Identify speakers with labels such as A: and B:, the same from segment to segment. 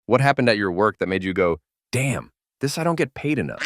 A: What happened at your work that made you go, damn, this I don't get paid enough?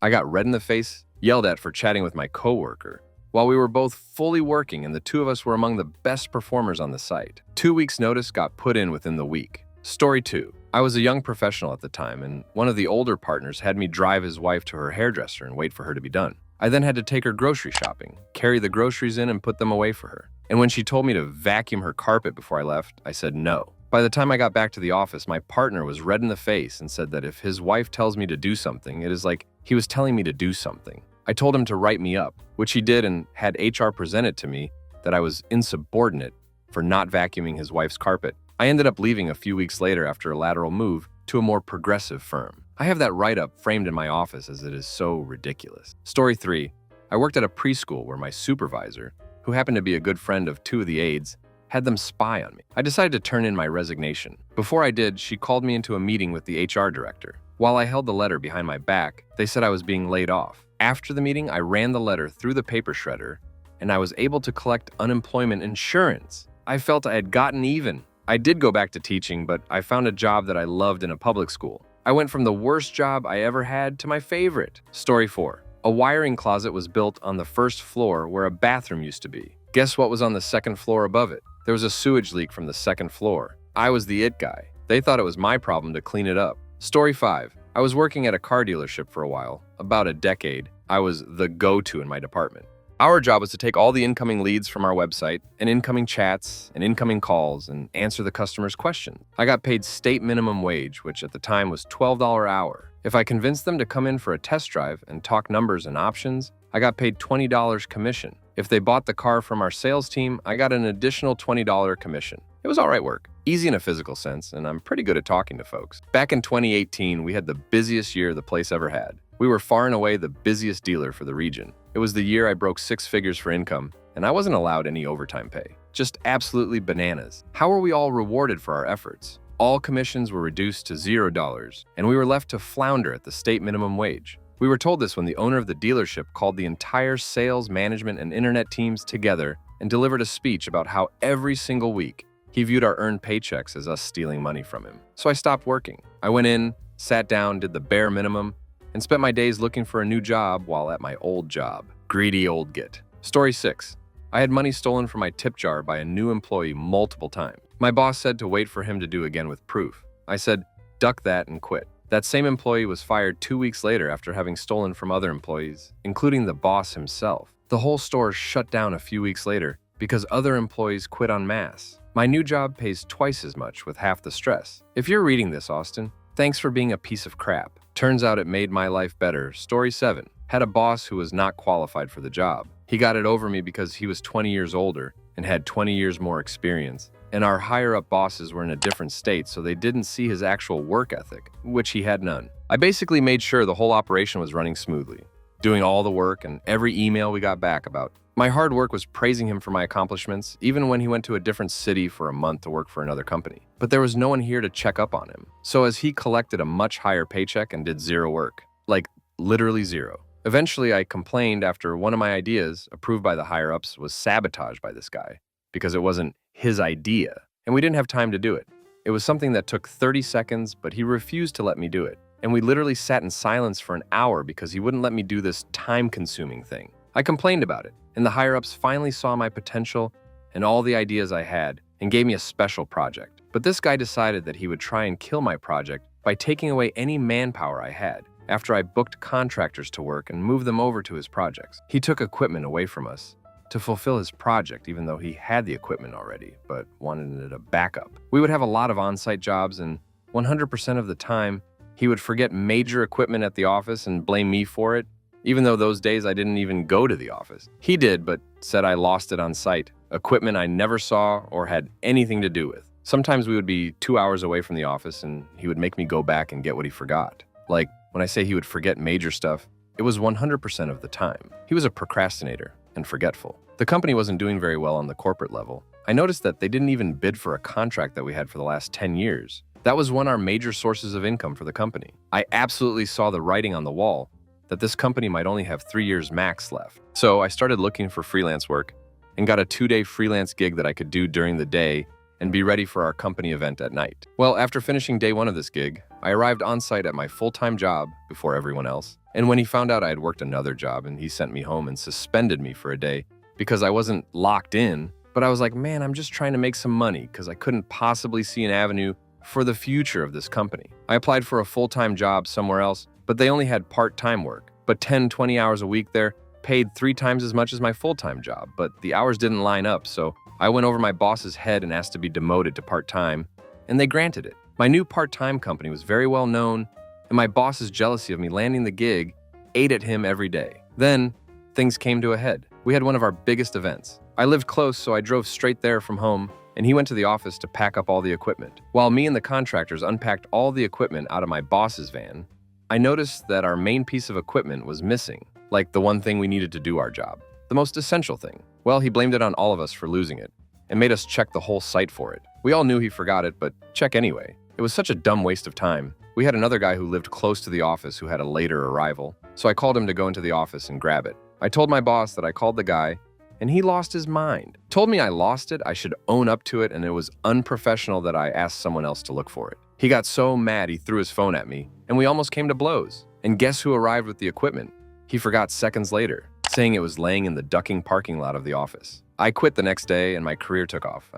A: I got red in the face, yelled at for chatting with my coworker, while we were both fully working and the two of us were among the best performers on the site. 2 weeks' notice got put in within the week. Story 2. I was a young professional at the time, and one of the older partners had me drive his wife to her hairdresser and wait for her to be done. I then had to take her grocery shopping, carry the groceries in and put them away for her. And when she told me to vacuum her carpet before I left, I said no. By the time I got back to the office, my partner was red in the face and said that if his wife tells me to do something, it is like he was telling me to do something. I told him to write me up, which he did, and had HR present it to me that I was insubordinate for not vacuuming his wife's carpet. I ended up leaving a few weeks later after a lateral move to a more progressive firm. I have that write-up framed in my office as it is so ridiculous. Story 3. I worked at a preschool where my supervisor, who happened to be a good friend of 2 of the aides, had them spy on me. I decided to turn in my resignation. Before I did, she called me into a meeting with the HR director. While I held the letter behind my back, they said I was being laid off. After the meeting, I ran the letter through the paper shredder, and I was able to collect unemployment insurance. I felt I had gotten even. I did go back to teaching, but I found a job that I loved in a public school. I went from the worst job I ever had to my favorite. Story 4. A wiring closet was built on the first floor where a bathroom used to be. Guess what was on the second floor above it? There was a sewage leak from the second floor. I was the it guy. They thought it was my problem to clean it up. Story 5. I was working at a car dealership for a while, about a decade. I was the go-to in my department. Our job was to take all the incoming leads from our website and incoming chats and incoming calls and answer the customer's questions. I got paid state minimum wage, which at the time was $12 an hour. If I convinced them to come in for a test drive and talk numbers and options, I got paid $20 commission. If they bought the car from our sales team, I got an additional $20 commission. It was all right work, easy in a physical sense, and I'm pretty good at talking to folks. Back in 2018, we had the busiest year the place ever had. We were far and away the busiest dealer for the region. It was the year I broke 6 figures for income, and I wasn't allowed any overtime pay. Just absolutely bananas. How were we all rewarded for our efforts? All commissions were reduced to $0, and we were left to flounder at the state minimum wage. We were told this when the owner of the dealership called the entire sales, management, and internet teams together and delivered a speech about how every single week he viewed our earned paychecks as us stealing money from him. So I stopped working. I went in, sat down, did the bare minimum, and spent my days looking for a new job while at my old job. Greedy old git. Story 6. I had money stolen from my tip jar by a new employee multiple times. My boss said to wait for him to do again with proof. I said, duck that and quit. That same employee was fired 2 weeks later after having stolen from other employees, including the boss himself. The whole store shut down a few weeks later because other employees quit en masse. My new job pays twice as much with half the stress. If you're reading this, Austin, thanks for being a piece of crap. Turns out it made my life better. Story 7. Had a boss who was not qualified for the job. He got it over me because he was 20 years older and had 20 years more experience. And our higher-up bosses were in a different state, so they didn't see his actual work ethic, which he had none. I basically made sure the whole operation was running smoothly, doing all the work and every email we got back about. My hard work was praising him for my accomplishments, even when he went to a different city for a month to work for another company. But there was no one here to check up on him. So as he collected a much higher paycheck and did zero work, like literally zero. Eventually, I complained after one of my ideas, approved by the higher-ups, was sabotaged by this guy because it wasn't his idea, and we didn't have time to do it. It was something that took 30 seconds, but he refused to let me do it. And we literally sat in silence for an hour because he wouldn't let me do this time-consuming thing. I complained about it, and the higher-ups finally saw my potential and all the ideas I had and gave me a special project. But this guy decided that he would try and kill my project by taking away any manpower I had after I booked contractors to work and moved them over to his projects. He took equipment away from us to fulfill his project, even though he had the equipment already, but wanted it a backup. We would have a lot of on-site jobs, and 100% of the time, he would forget major equipment at the office and blame me for it, even though those days I didn't even go to the office. He did, but said I lost it on site, equipment I never saw or had anything to do with. Sometimes we would be 2 hours away from the office, and he would make me go back and get what he forgot. Like, when I say he would forget major stuff, it was 100% of the time. He was a procrastinator and forgetful. The company wasn't doing very well on the corporate level. I noticed that they didn't even bid for a contract that we had for the last 10 years. That was one of our major sources of income for the company. I absolutely saw the writing on the wall that this company might only have 3 years max left. So I started looking for freelance work and got a 2-day freelance gig that I could do during the day and be ready for our company event at night. Well, after finishing day one of this gig, I arrived on site at my full-time job before everyone else. And when he found out I had worked another job and he sent me home and suspended me for a day because I wasn't locked in, but I was like, man, I'm just trying to make some money because I couldn't possibly see an avenue for the future of this company. I applied for a full-time job somewhere else, but they only had part-time work. But 10, 20 hours a week there, paid 3 times as much as my full-time job, but the hours didn't line up, so I went over my boss's head and asked to be demoted to part-time, and they granted it. My new part-time company was very well known, and my boss's jealousy of me landing the gig ate at him every day. Then, things came to a head. We had one of our biggest events. I lived close, so I drove straight there from home, and he went to the office to pack up all the equipment. While me and the contractors unpacked all the equipment out of my boss's van, I noticed that our main piece of equipment was missing, like the one thing we needed to do our job, the most essential thing. Well, he blamed it on all of us for losing it, and made us check the whole site for it. We all knew he forgot it, but check anyway. It was such a dumb waste of time. We had another guy who lived close to the office who had a later arrival, so I called him to go into the office and grab it. I told my boss that I called the guy, and he lost his mind. Told me I lost it, I should own up to it, and it was unprofessional that I asked someone else to look for it. He got so mad he threw his phone at me, and we almost came to blows. And guess who arrived with the equipment? He forgot seconds later, saying it was laying in the ducking parking lot of the office. I quit the next day, and my career took off.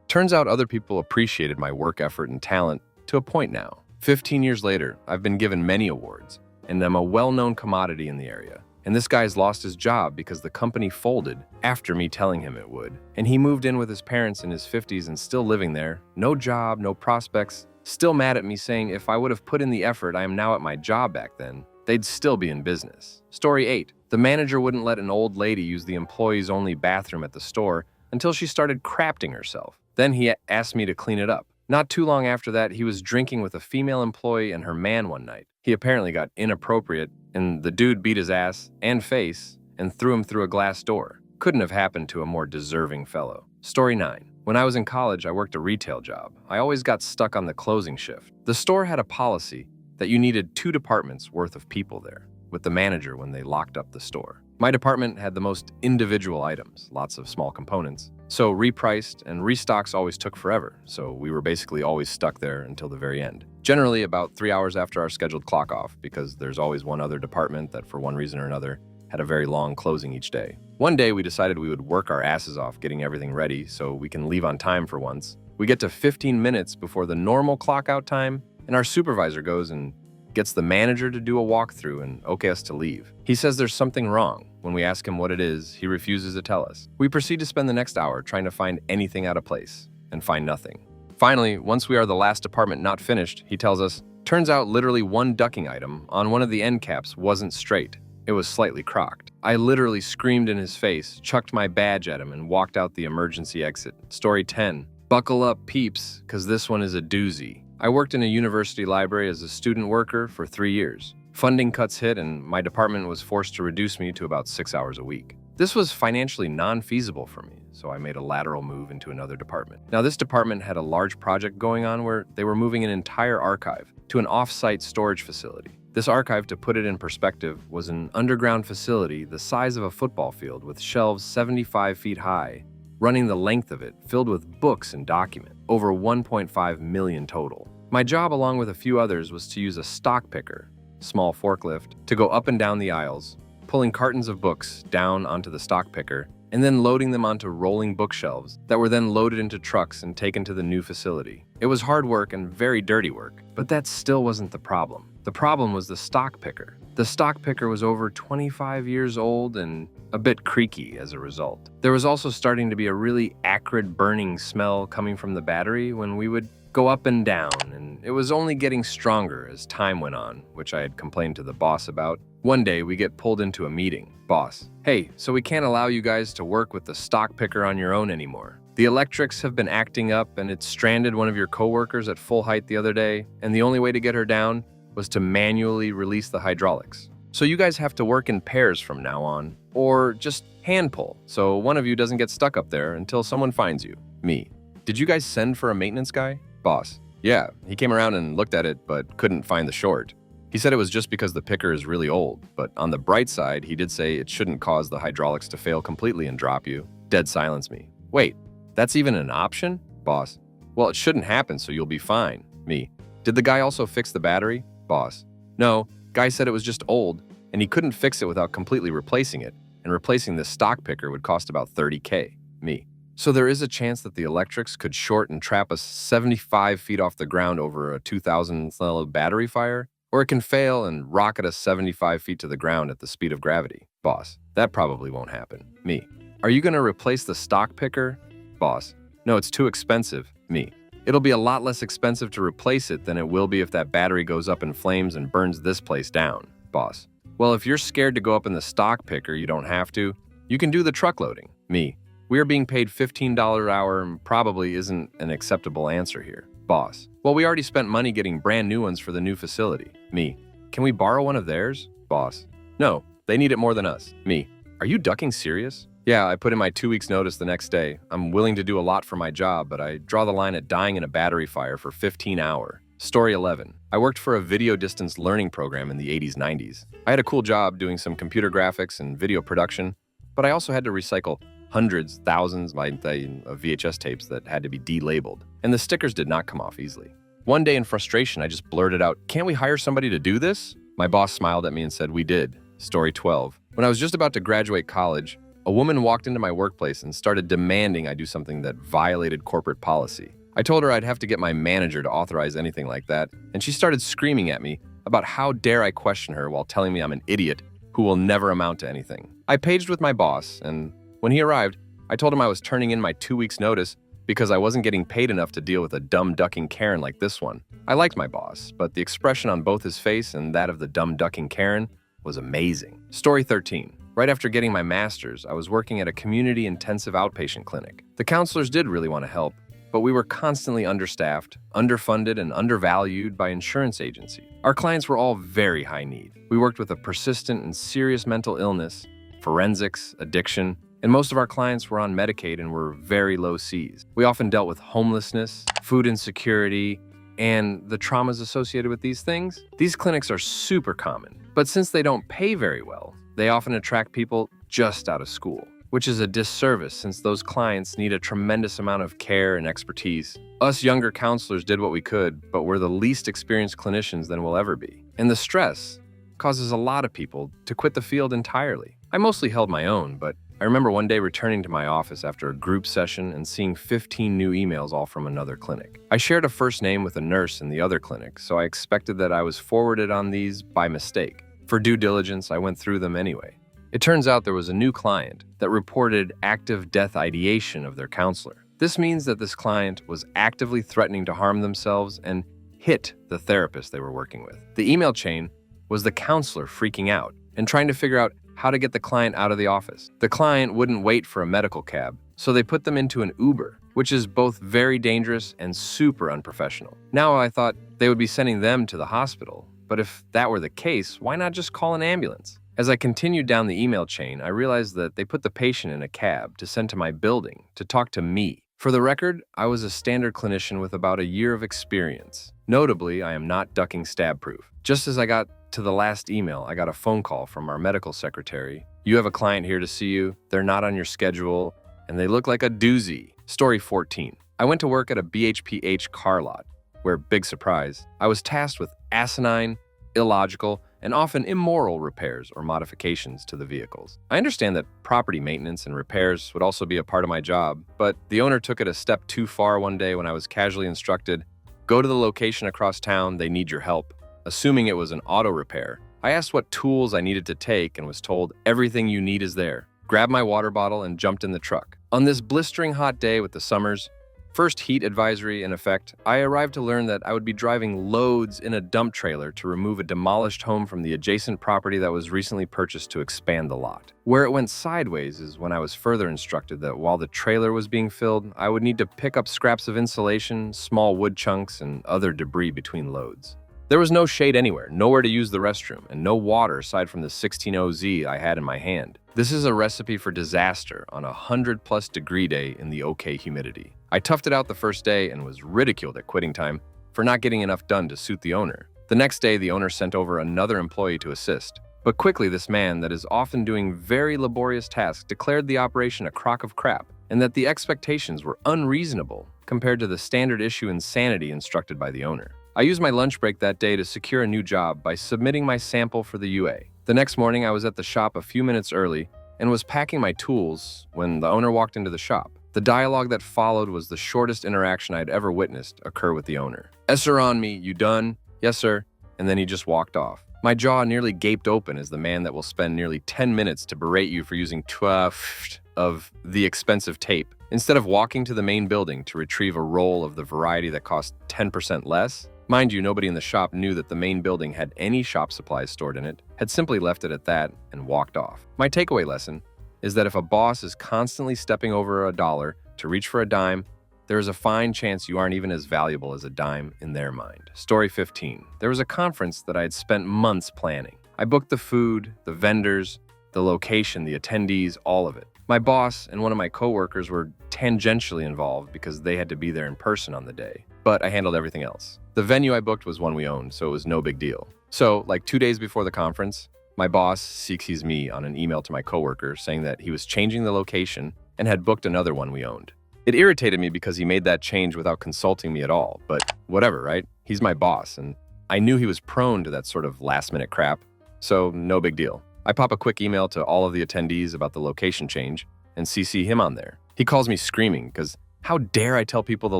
A: Turns out other people appreciated my work effort and talent to a point now. 15 years later, I've been given many awards, and I'm a well-known commodity in the area. And this guy's lost his job because the company folded after me telling him it would. And he moved in with his parents in his 50s and still living there. No job, no prospects. Still mad at me saying if I would have put in the effort I am now at my job back then, they'd still be in business. Story 8. The manager wouldn't let an old lady use the employees-only bathroom at the store until she started crapting herself. Then he asked me to clean it up. Not too long after that, he was drinking with a female employee and her man one night. He apparently got inappropriate, and the dude beat his ass and face and threw him through a glass door. Couldn't have happened to a more deserving fellow. Story 9. When I was in college, I worked a retail job. I always got stuck on the closing shift. The store had a policy that you needed 2 departments worth of people there, with the manager when they locked up the store. My department had the most individual items, lots of small components. So repriced and restocks always took forever, so we were basically always stuck there until the very end. Generally about 3 hours after our scheduled clock off, because there's always one other department that for one reason or another had a very long closing each day. One day we decided we would work our asses off getting everything ready so we can leave on time for once. We get to 15 minutes before the normal clock out time, and our supervisor goes and gets the manager to do a walkthrough and okay us to leave. He says there's something wrong. When we ask him what it is, he refuses to tell us. We proceed to spend the next hour trying to find anything out of place, and find nothing. Finally, once we are the last department not finished, he tells us, turns out literally one ducking item on one of the end caps wasn't straight. It was slightly crocked. I literally screamed in his face, chucked my badge at him, and walked out the emergency exit. Story 10. Buckle up, peeps, cause this one is a doozy. I worked in a university library as a student worker for 3 years. Funding cuts hit and my department was forced to reduce me to about 6 hours a week. This was financially non-feasible for me, so I made a lateral move into another department. Now this department had a large project going on where they were moving an entire archive to an off-site storage facility. This archive, to put it in perspective, was an underground facility the size of a football field with shelves 75 feet high, running the length of it, filled with books and documents, over 1.5 million total. My job, along with a few others, was to use a stock picker, small forklift, to go up and down the aisles, pulling cartons of books down onto the stock picker, and then loading them onto rolling bookshelves that were then loaded into trucks and taken to the new facility. It was hard work and very dirty work, but that still wasn't the problem. The problem was the stock picker. The stock picker was over 25 years old and a bit creaky as a result. There was also starting to be a really acrid burning smell coming from the battery when we would go up and down, and it was only getting stronger as time went on, which I had complained to the boss about. One day, we get pulled into a meeting. Boss, hey, so we can't allow you guys to work with the stock picker on your own anymore. The electrics have been acting up and it stranded one of your coworkers at full height the other day, and the only way to get her down was to manually release the hydraulics. So you guys have to work in pairs from now on, or just hand pull, so one of you doesn't get stuck up there until someone finds you. Me. Did you guys send for a maintenance guy? Boss. Yeah, he came around and looked at it, but couldn't find the short. He said it was just because the picker is really old, but on the bright side, he did say it shouldn't cause the hydraulics to fail completely and drop you. Dead silence me. Wait, That's even an option? Boss. Well, it shouldn't happen, so you'll be fine. Me. Did the guy also fix the battery? Boss. No, guy said it was just old, and he couldn't fix it without completely replacing it, and replacing the stock picker would cost about $30K. Me. So there is a chance that the electrics could short and trap us 75 feet off the ground over a 2,000 battery fire? Or it can fail and rocket us 75 feet to the ground at the speed of gravity. Boss. That probably won't happen. Me. Are you going to replace the stock picker? Boss. No, it's too expensive. Me. It'll be a lot less expensive to replace it than it will be if that battery goes up in flames and burns this place down. Boss. Well, if you're scared to go up in the stock picker, you don't have to. You can do the truck loading. Me. We are being paid $15 an hour and probably isn't an acceptable answer here. Boss. Well, we already spent money getting brand new ones for the new facility. Me. Can we borrow one of theirs? Boss. No, they need it more than us. Me. Are you ducking serious? Yeah, I put in my 2 weeks notice the next day. I'm willing to do a lot for my job, but I draw the line at dying in a battery fire for 15 hours. Story 11. I worked for a video distance learning program in the 80s, 90s. I had a cool job doing some computer graphics and video production, but I also had to recycle hundreds, thousands of VHS tapes that had to be delabeled, and the stickers did not come off easily. One day in frustration, I just blurted out, "Can't we hire somebody to do this?" My boss smiled at me and said, "We did." Story 12. When I was just about to graduate college, a woman walked into my workplace and started demanding I do something that violated corporate policy. I told her I'd have to get my manager to authorize anything like that, and she started screaming at me about how dare I question her while telling me I'm an idiot who will never amount to anything. I paged with my boss, and when he arrived, I told him I was turning in my 2 weeks notice because I wasn't getting paid enough to deal with a dumb ducking Karen like this one. I liked my boss, but the expression on both his face and that of the dumb ducking Karen was amazing. Story 13. Right after getting my master's, I was working at a community intensive outpatient clinic. The counselors did really want to help, but we were constantly understaffed, underfunded, and undervalued by insurance agencies. Our clients were all very high need. We worked with a persistent and serious mental illness, forensics, addiction, and most of our clients were on Medicaid and were very low Cs. We often dealt with homelessness, food insecurity, and the traumas associated with these things. These clinics are super common, but since they don't pay very well, they often attract people just out of school, which is a disservice since those clients need a tremendous amount of care and expertise. Us younger counselors did what we could, but we're the least experienced clinicians than we'll ever be. And the stress causes a lot of people to quit the field entirely. I mostly held my own, but I remember one day returning to my office after a group session and seeing 15 new emails all from another clinic. I shared a first name with a nurse in the other clinic, so I expected that I was forwarded on these by mistake. For due diligence, I went through them anyway. It turns out there was a new client that reported active death ideation of their counselor. This means that this client was actively threatening to harm themselves and hit the therapist they were working with. The email chain was the counselor freaking out and trying to figure out how to get the client out of the office. The client wouldn't wait for a medical cab, so they put them into an Uber, which is both very dangerous and super unprofessional. Now I thought they would be sending them to the hospital, but if that were the case, why not just call an ambulance? As I continued down the email chain, I realized that they put the patient in a cab to send to my building to talk to me. For the record, I was a standard clinician with about a year of experience. Notably, I am not ducking stab-proof. Just as I got to the last email, I got a phone call from our medical secretary. "You have a client here to see you. They're not on your schedule, and they look like a doozy." Story 14. I went to work at a BHPH car lot, where, big surprise, I was tasked with asinine, illogical, and often immoral repairs or modifications to the vehicles. I understand that property maintenance and repairs would also be a part of my job, but the owner took it a step too far one day when I was casually instructed, "Go to the location across town, they need your help." Assuming it was an auto repair, I asked what tools I needed to take and was told, "Everything you need is there." Grabbed my water bottle and jumped in the truck. On this blistering hot day with the summer's first heat advisory in effect, I arrived to learn that I would be driving loads in a dump trailer to remove a demolished home from the adjacent property that was recently purchased to expand the lot. Where it went sideways is when I was further instructed that while the trailer was being filled, I would need to pick up scraps of insulation, small wood chunks, and other debris between loads. There was no shade anywhere, nowhere to use the restroom, and no water aside from the 16 OZ I had in my hand. This is a recipe for disaster on a 100+ degree day in the OK humidity. I toughed it out the first day and was ridiculed at quitting time for not getting enough done to suit the owner. The next day, the owner sent over another employee to assist. But quickly, this man that is often doing very laborious tasks declared the operation a crock of crap and that the expectations were unreasonable compared to the standard issue insanity instructed by the owner. I used my lunch break that day to secure a new job by submitting my sample for the UA. The next morning, I was at the shop a few minutes early and was packing my tools when the owner walked into the shop. The dialogue that followed was the shortest interaction I'd ever witnessed occur with the owner. "Yes, sir, on me. You done?" "Yes, sir." And then he just walked off. My jaw nearly gaped open as the man that will spend nearly 10 minutes to berate you for using 12 of the expensive tape, instead of walking to the main building to retrieve a roll of the variety that cost 10% less. Mind you, nobody in the shop knew that the main building had any shop supplies stored in it, had simply left it at that and walked off. My takeaway lesson is that if a boss is constantly stepping over a dollar to reach for a dime, there is a fine chance you aren't even as valuable as a dime in their mind. Story 15. There was a conference that I had spent months planning. I booked the food, the vendors, the location, the attendees, all of it. My boss and one of my coworkers were tangentially involved because they had to be there in person on the day, but I handled everything else. The venue I booked was one we owned, so it was no big deal. So, like 2 days before the conference, my boss CC's me on an email to my coworker saying that he was changing the location and had booked another one we owned. It irritated me because he made that change without consulting me at all, but whatever, right? He's my boss, and I knew he was prone to that sort of last-minute crap, so no big deal. I pop a quick email to all of the attendees about the location change and CC him on there. He calls me screaming because how dare I tell people the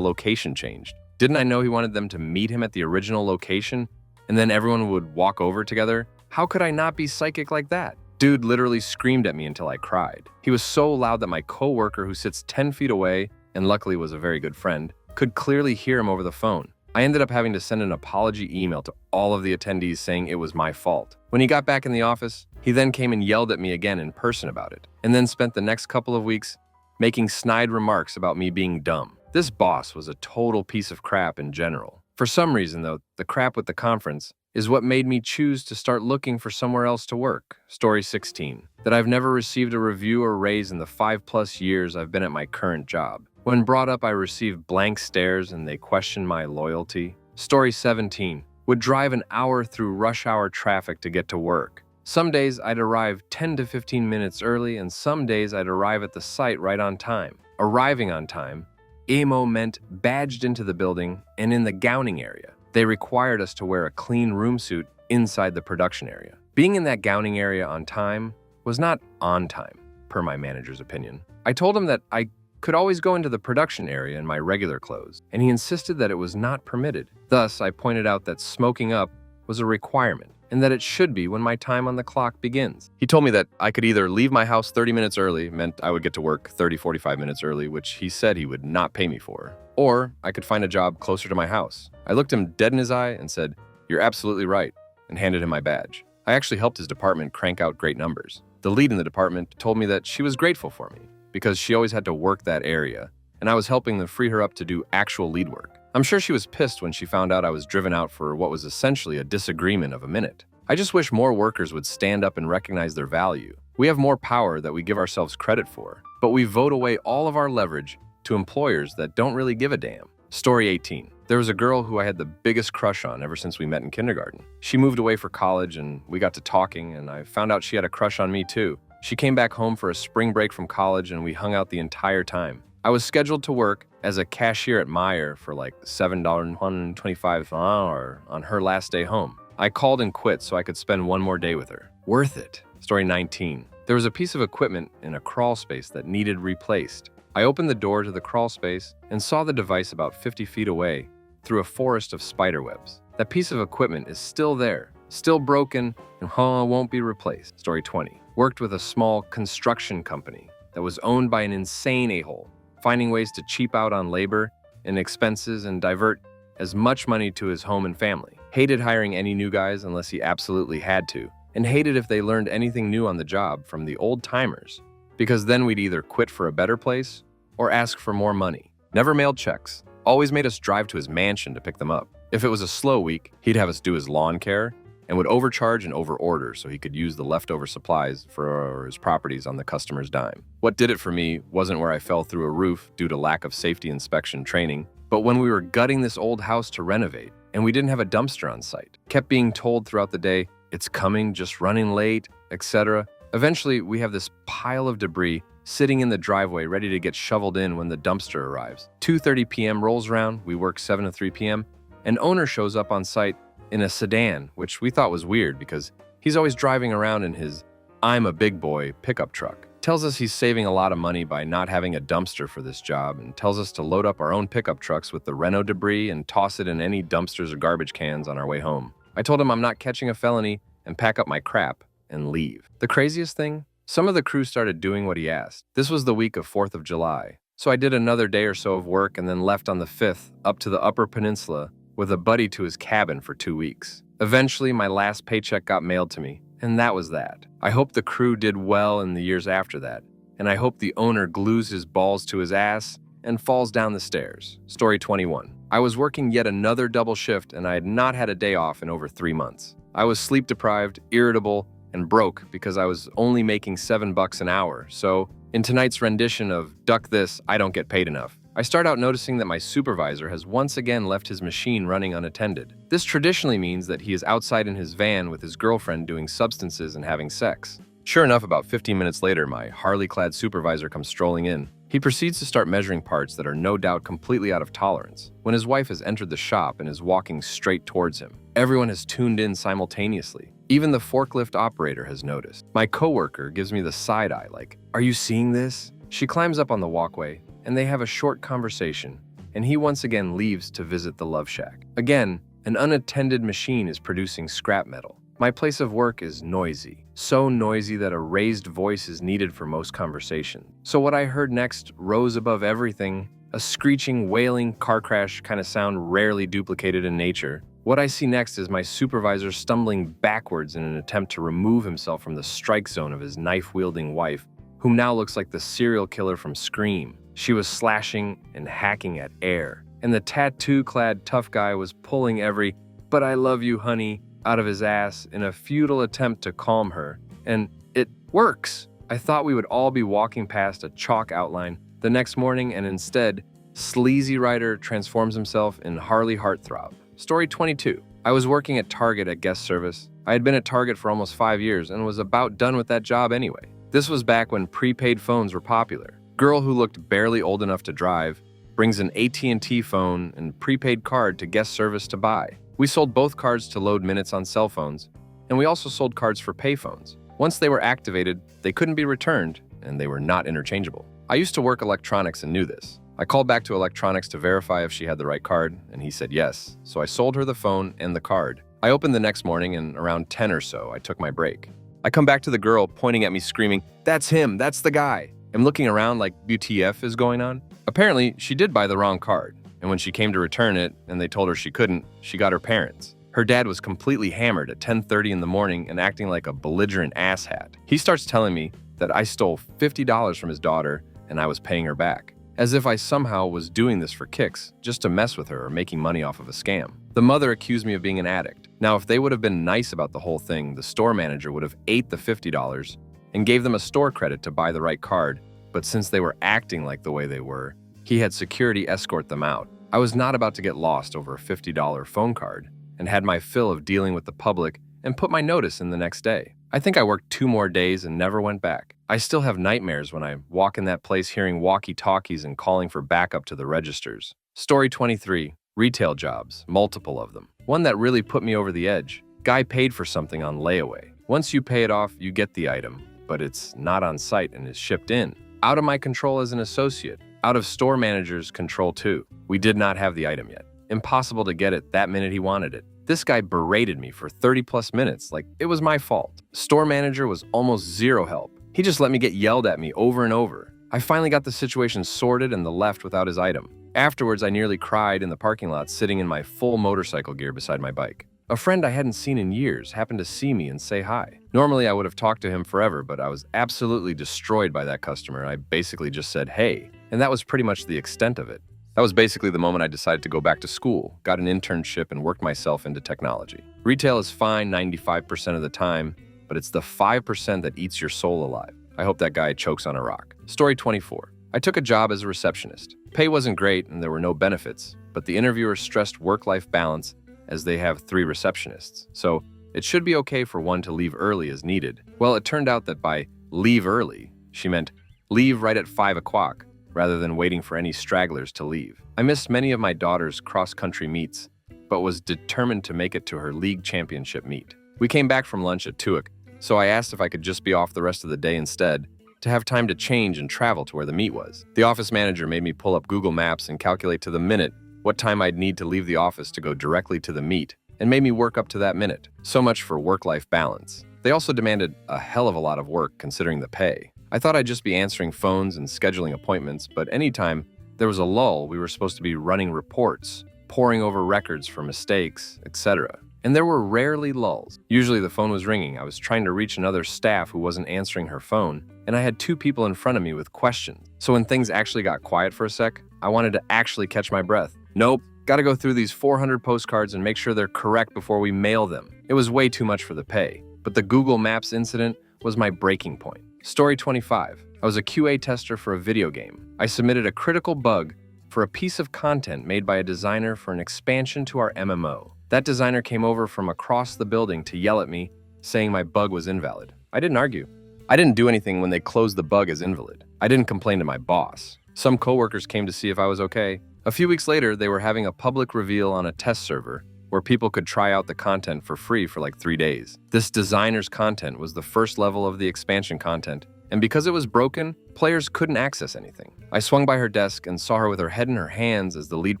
A: location changed? Didn't I know he wanted them to meet him at the original location and then everyone would walk over together? How could I not be psychic like that? Dude literally screamed at me until I cried. He was so loud that my coworker, who sits 10 feet away and luckily was a very good friend, could clearly hear him over the phone. I ended up having to send an apology email to all of the attendees saying it was my fault. When he got back in the office, he then came and yelled at me again in person about it, and then spent the next couple of weeks making snide remarks about me being dumb. This boss was a total piece of crap in general. For some reason, though, the crap with the conference is what made me choose to start looking for somewhere else to work. Story 16. That I've never received a review or raise in the 5+ years I've been at my current job. When brought up, I received blank stares and they questioned my loyalty. Story 17. Would drive an hour through rush hour traffic to get to work. Some days I'd arrive 10 to 15 minutes early, and some days I'd arrive at the site right on time. Arriving on time, EMO meant badged into the building and in the gowning area. They required us to wear a clean room suit inside the production area. Being in that gowning area on time was not on time, per my manager's opinion. I told him that I could always go into the production area in my regular clothes, and he insisted that it was not permitted. Thus, I pointed out that smoking up was a requirement, and that it should be when my time on the clock begins. He told me that I could either leave my house 30 minutes early, meant I would get to work 30-45 minutes early, which he said he would not pay me for, or I could find a job closer to my house. I looked him dead in his eye and said, "You're absolutely right," and handed him my badge. I actually helped his department crank out great numbers. The lead in the department told me that she was grateful for me, because she always had to work that area, and I was helping them free her up to do actual lead work. I'm sure she was pissed when she found out I was driven out for what was essentially a disagreement of a minute. I just wish more workers would stand up and recognize their value. We have more power that we give ourselves credit for, but we vote away all of our leverage to employers that don't really give a damn. Story 18. There was a girl who I had the biggest crush on ever since we met in kindergarten. She moved away for college and we got to talking, and I found out she had a crush on me too. She came back home for a spring break from college and we hung out the entire time. I was scheduled to work as a cashier at Meijer for like $7.25 an hour on her last day home. I called and quit so I could spend one more day with her. Worth it. Story 19. There was a piece of equipment in a crawl space that needed replaced. I opened the door to the crawl space and saw the device about 50 feet away through a forest of spider webs. That piece of equipment is still there, still broken, and won't be replaced. Story 20. Worked with a small construction company that was owned by an insane a-hole, finding ways to cheap out on labor and expenses and divert as much money to his home and family. Hated hiring any new guys unless he absolutely had to, and hated if they learned anything new on the job from the old timers, because then we'd either quit for a better place or ask for more money. Never mailed checks, always made us drive to his mansion to pick them up. If it was a slow week, he'd have us do his lawn care and would overcharge and overorder so he could use the leftover supplies for his properties on the customer's dime. What did it for me wasn't where I fell through a roof due to lack of safety inspection training, but when we were gutting this old house to renovate and we didn't have a dumpster on site. Kept being told throughout the day, "It's coming, just running late," etc. Eventually, we have this pile of debris sitting in the driveway ready to get shoveled in when the dumpster arrives. 2:30 p.m. rolls around, we work 7 to 3 p.m., and owner shows up on site in a sedan, which we thought was weird because he's always driving around in his "I'm a big boy" pickup truck. Tells us he's saving a lot of money by not having a dumpster for this job and tells us to load up our own pickup trucks with the reno debris and toss it in any dumpsters or garbage cans on our way home. I told him I'm not catching a felony and pack up my crap and leave. The craziest thing? Some of the crew started doing what he asked. This was the week of 4th of July. So I did another day or so of work and then left on the 5th up to the Upper Peninsula with a buddy to his cabin for 2 weeks. Eventually, my last paycheck got mailed to me, and that was that. I hope the crew did well in the years after that, and I hope the owner glues his balls to his ass and falls down the stairs. Story 21. I was working yet another double shift, and I had not had a day off in over 3 months. I was sleep-deprived, irritable, and broke because I was only making $7 an hour. So, in tonight's rendition of Duck This, I Don't Get Paid Enough, I start out noticing that my supervisor has once again left his machine running unattended. This traditionally means that he is outside in his van with his girlfriend doing substances and having sex. Sure enough, about 15 minutes later, my Harley-clad supervisor comes strolling in. He proceeds to start measuring parts that are no doubt completely out of tolerance when his wife has entered the shop and is walking straight towards him. Everyone has tuned in simultaneously. Even the forklift operator has noticed. My coworker gives me the side eye like, "Are you seeing this?" She climbs up on the walkway and they have a short conversation, and he once again leaves to visit the love shack. Again, an unattended machine is producing scrap metal. My place of work is noisy, so noisy that a raised voice is needed for most conversation. So what I heard next rose above everything, a screeching, wailing car crash kind of sound rarely duplicated in nature. What I see next is my supervisor stumbling backwards in an attempt to remove himself from the strike zone of his knife-wielding wife, whom now looks like the serial killer from Scream. She was slashing and hacking at air, and the tattoo-clad tough guy was pulling every "but I love you, honey" out of his ass in a futile attempt to calm her. And it works! I thought we would all be walking past a chalk outline the next morning, and instead, Sleazy Rider transforms himself in Harley Heartthrob. Story 22. I was working at Target at guest service. I had been at Target for almost 5 years and was about done with that job anyway. This was back when prepaid phones were popular. Girl who looked barely old enough to drive brings an AT&T phone and prepaid card to guest service to buy. We sold both cards to load minutes on cell phones, and we also sold cards for payphones. Once they were activated, they couldn't be returned, and they were not interchangeable. I used to work electronics and knew this. I called back to electronics to verify if she had the right card, and he said yes, so I sold her the phone and the card. I opened the next morning, and around 10 or so, I took my break. I come back to the girl pointing at me screaming, "That's him, that's the guy." I'm looking around like WTF is going on. Apparently, she did buy the wrong card, and when she came to return it and they told her she couldn't, she got her parents. Her dad was completely hammered at 10:30 in the morning and acting like a belligerent asshat. He starts telling me that I stole $50 from his daughter and I was paying her back, as if I somehow was doing this for kicks, just to mess with her or making money off of a scam. The mother accused me of being an addict. Now, if they would have been nice about the whole thing, the store manager would have ate the $50 and gave them a store credit to buy the right card, but since they were acting like the way they were, he had security escort them out. I was not about to get lost over a $50 phone card and had my fill of dealing with the public and put my notice in the next day. I think I worked 2 more days and never went back. I still have nightmares when I walk in that place hearing walkie-talkies and calling for backup to the registers. Story 23. Retail jobs, multiple of them. One that really put me over the edge. Guy paid for something on layaway. Once you pay it off, you get the item, but it's not on site and is shipped in. Out of my control as an associate. Out of store manager's control too. We did not have the item yet. Impossible to get it that minute he wanted it. This guy berated me for 30+ minutes like it was my fault. Store manager was almost zero help. He just let me get yelled at me over and over. I finally got the situation sorted and left without his item. Afterwards, I nearly cried in the parking lot sitting in my full motorcycle gear beside my bike. A friend I hadn't seen in years happened to see me and say hi. Normally, I would have talked to him forever, but I was absolutely destroyed by that customer. I basically just said, "Hey," and that was pretty much the extent of it. That was basically the moment I decided to go back to school, got an internship, and worked myself into technology. Retail is fine 95% of the time, but it's the 5% that eats your soul alive. I hope that guy chokes on a rock. Story 24. I took a job as a receptionist. Pay wasn't great and there were no benefits, but the interviewer stressed work-life balance as they have 3 receptionists, so it should be okay for one to leave early as needed. Well, it turned out that by leave early, she meant Leave right at 5 o'clock, rather than waiting for any stragglers to leave. I missed many of my daughter's cross-country meets, but was determined to make it to her league championship meet. We came back from lunch at 2 o'clock, so I asked if I could just be off the rest of the day instead, to have time to change and travel to where the meet was. The office manager made me pull up Google Maps and calculate to the minute what time I'd need to leave the office to go directly to the meet, and made me work up to that minute. So much for work-life balance. They also demanded a hell of a lot of work considering the pay. I thought I'd just be answering phones and scheduling appointments, but anytime there was a lull, we were supposed to be running reports, poring over records for mistakes, etc. And there were rarely lulls. Usually the phone was ringing. I was trying to reach another staff who wasn't answering her phone, and I had 2 people in front of me with questions. So when things actually got quiet for a sec, I wanted to actually catch my breath. Nope, gotta go through these 400 postcards and make sure they're correct before we mail them. It was way too much for the pay. But the Google Maps incident was my breaking point. Story 25. I was a QA tester for a video game. I submitted a critical bug for a piece of content made by a designer for an expansion to our MMO. That designer came over from across the building to yell at me, saying my bug was invalid. I didn't argue. I didn't do anything when they closed the bug as invalid. I didn't complain to my boss. Some coworkers came to see if I was okay. A few weeks later, they were having a public reveal on a test server where people could try out the content for free for like 3 days. This designer's content was the first level of the expansion content, and because it was broken, players couldn't access anything. I swung by her desk and saw her with her head in her hands as the lead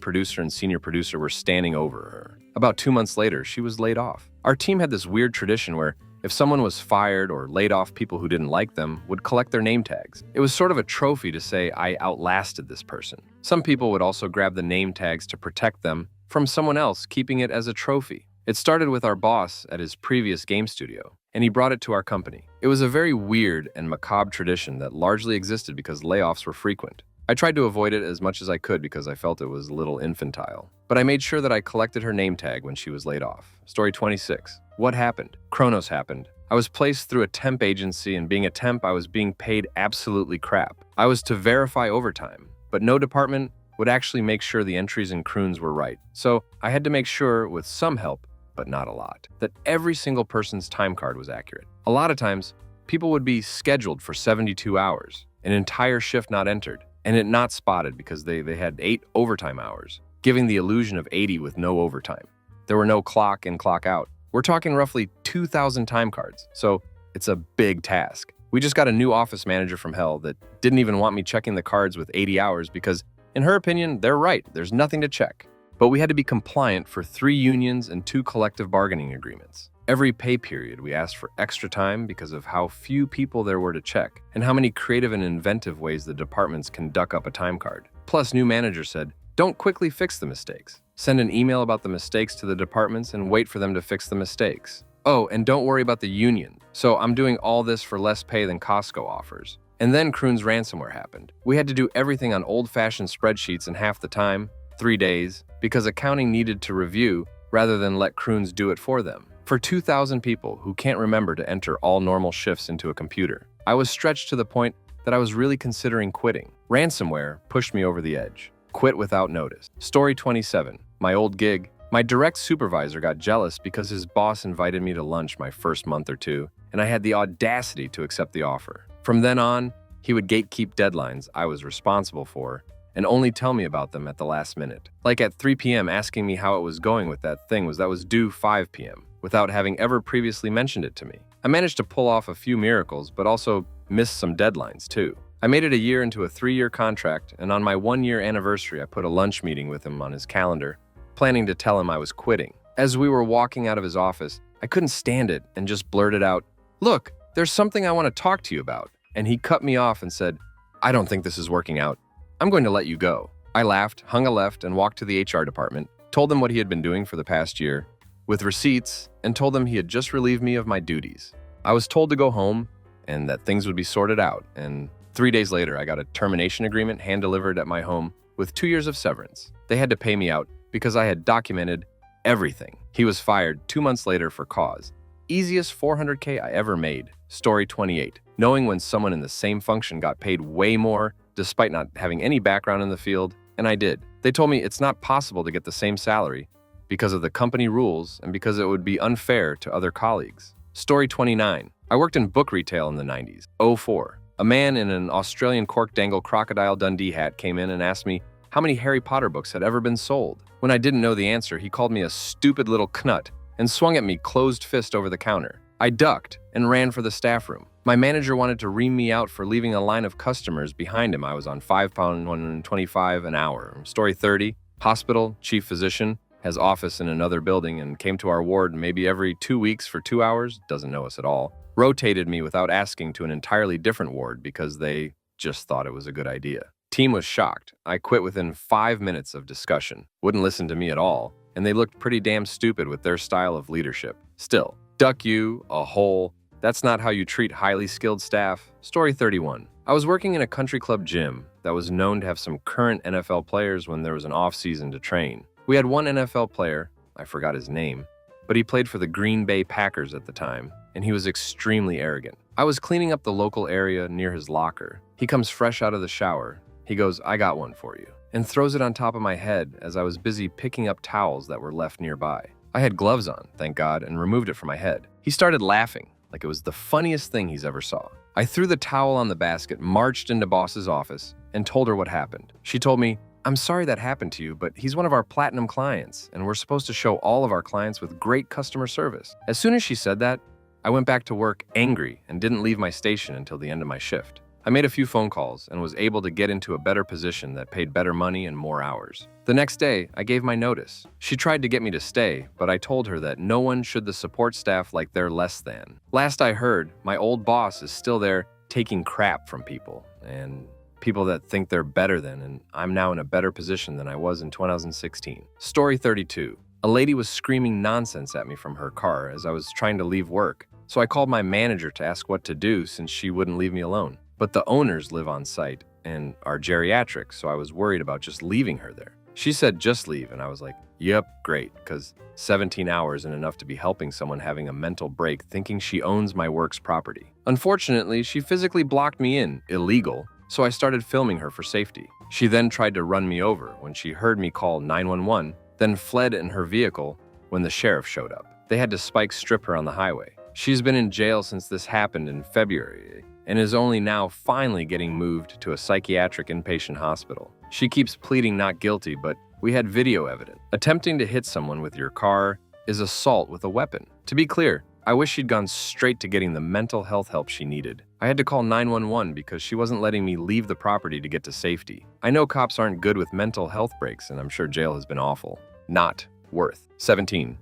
A: producer and senior producer were standing over her. About 2 months later, she was laid off. Our team had this weird tradition where if someone was fired or laid off, people who didn't like them would collect their name tags. It was sort of a trophy to say I outlasted this person. Some people would also grab the name tags to protect them from someone else, keeping it as a trophy. It started with our boss at his previous game studio, and he brought it to our company. It was a very weird and macabre tradition that largely existed because layoffs were frequent. I tried to avoid it as much as I could because I felt it was a little infantile. But I made sure that I collected her name tag when she was laid off. Story 26. What happened? Kronos happened. I was placed through a temp agency, and being a temp, I was being paid absolutely crap. I was to verify overtime, but no department would actually make sure the entries in Kroons were right. So I had to make sure, with some help, but not a lot, that every single person's time card was accurate. A lot of times, people would be scheduled for 72 hours, an entire shift not entered, and it not spotted because they had 8 overtime hours, giving the illusion of 80 with no overtime. There were no clock in, clock out. We're talking roughly 2,000 time cards, so it's a big task. We just got a new office manager from hell that didn't even want me checking the cards with 80 hours because, in her opinion, they're right. There's nothing to check. But we had to be compliant for 3 unions and 2 collective bargaining agreements. Every pay period, we asked for extra time because of how few people there were to check and how many creative and inventive ways the departments can duck up a time card. Plus, new manager said, don't quickly fix the mistakes. Send an email about the mistakes to the departments and wait for them to fix the mistakes. Oh, and don't worry about the union. So I'm doing all this for less pay than Costco offers. And then Kroon's ransomware happened. We had to do everything on old-fashioned spreadsheets in half the time, 3 days, because accounting needed to review rather than let Kroon's do it for them. For 2,000 people who can't remember to enter all normal shifts into a computer, I was stretched to the point that I was really considering quitting. Ransomware pushed me over the edge. Quit without notice. Story 27. My old gig. My direct supervisor got jealous because his boss invited me to lunch my first month or 2, and I had the audacity to accept the offer. From then on, he would gatekeep deadlines I was responsible for and only tell me about them at the last minute. Like at 3 p.m. asking me how it was going with that thing that was due 5 p.m. without having ever previously mentioned it to me. I managed to pull off a few miracles, but also missed some deadlines too. I made it a year into a 3-year contract, and on my 1-year anniversary, I put a lunch meeting with him on his calendar, planning to tell him I was quitting. As we were walking out of his office, I couldn't stand it and just blurted out, "Look, there's something I want to talk to you about." And he cut me off and said, "I don't think this is working out. I'm going to let you go." I laughed, hung a left, and walked to the HR department, told them what he had been doing for the past year, with receipts, and told them he had just relieved me of my duties. I was told to go home and that things would be sorted out, and 3 days later, I got a termination agreement hand-delivered at my home with 2 years of severance. They had to pay me out because I had documented everything. He was fired 2 months later for cause. Easiest $400K I ever made. Story 28. Knowing when someone in the same function got paid way more despite not having any background in the field, and I did. They told me it's not possible to get the same salary because of the company rules and because it would be unfair to other colleagues. Story 29. I worked in book retail in the 90s. 04. A man in an Australian cork dangle Crocodile Dundee hat came in and asked me how many Harry Potter books had ever been sold. When I didn't know the answer, he called me a stupid little knut and swung at me closed fist over the counter. I ducked and ran for the staff room. My manager wanted to ream me out for leaving a line of customers behind him. I was on £5.25 an hour. Story 30, hospital, chief physician, has office in another building and came to our ward maybe every 2 weeks for 2 hours, doesn't know us at all. Rotated me without asking to an entirely different ward because they just thought it was a good idea. Team was shocked. I quit within 5 minutes of discussion. Wouldn't listen to me at all, and they looked pretty damn stupid with their style of leadership. Still, duck you, a hole. That's not how you treat highly skilled staff. Story 31. I was working in a country club gym that was known to have some current NFL players when there was an off-season to train. We had one NFL player, I forgot his name, but he played for the Green Bay Packers at the time, and he was extremely arrogant. I was cleaning up the local area near his locker. He comes fresh out of the shower. He goes, "I got one for you," and throws it on top of my head as I was busy picking up towels that were left nearby. I had gloves on, thank God, and removed it from my head. He started laughing like it was the funniest thing he's ever saw. I threw the towel on the basket, marched into boss's office, and told her what happened. She told me, "I'm sorry that happened to you, but he's one of our platinum clients, and we're supposed to show all of our clients with great customer service." As soon as she said that, I went back to work angry and didn't leave my station until the end of my shift. I made a few phone calls and was able to get into a better position that paid better money and more hours. The next day, I gave my notice. She tried to get me to stay, but I told her that no one should the support staff like they're less than. Last I heard, my old boss is still there taking crap from people and people that think they're better than, and I'm now in a better position than I was in 2016. Story 32. A lady was screaming nonsense at me from her car as I was trying to leave work, so I called my manager to ask what to do since she wouldn't leave me alone. But the owners live on site and are geriatric, so I was worried about just leaving her there. She said just leave, and I was like, yep, great, because 17 hours isn't enough to be helping someone having a mental break thinking she owns my work's property. Unfortunately, she physically blocked me in, illegal, so I started filming her for safety. She then tried to run me over when she heard me call 911, then fled in her vehicle when the sheriff showed up. They had to spike strip her on the highway. She's been in jail since this happened in February and is only now finally getting moved to a psychiatric inpatient hospital. She keeps pleading not guilty, but we had video evidence. Attempting to hit someone with your car is assault with a weapon. To be clear, I wish she'd gone straight to getting the mental health help she needed. I had to call 911 because she wasn't letting me leave the property to get to safety. I know cops aren't good with mental health breaks, and I'm sure jail has been awful. Not worth $17.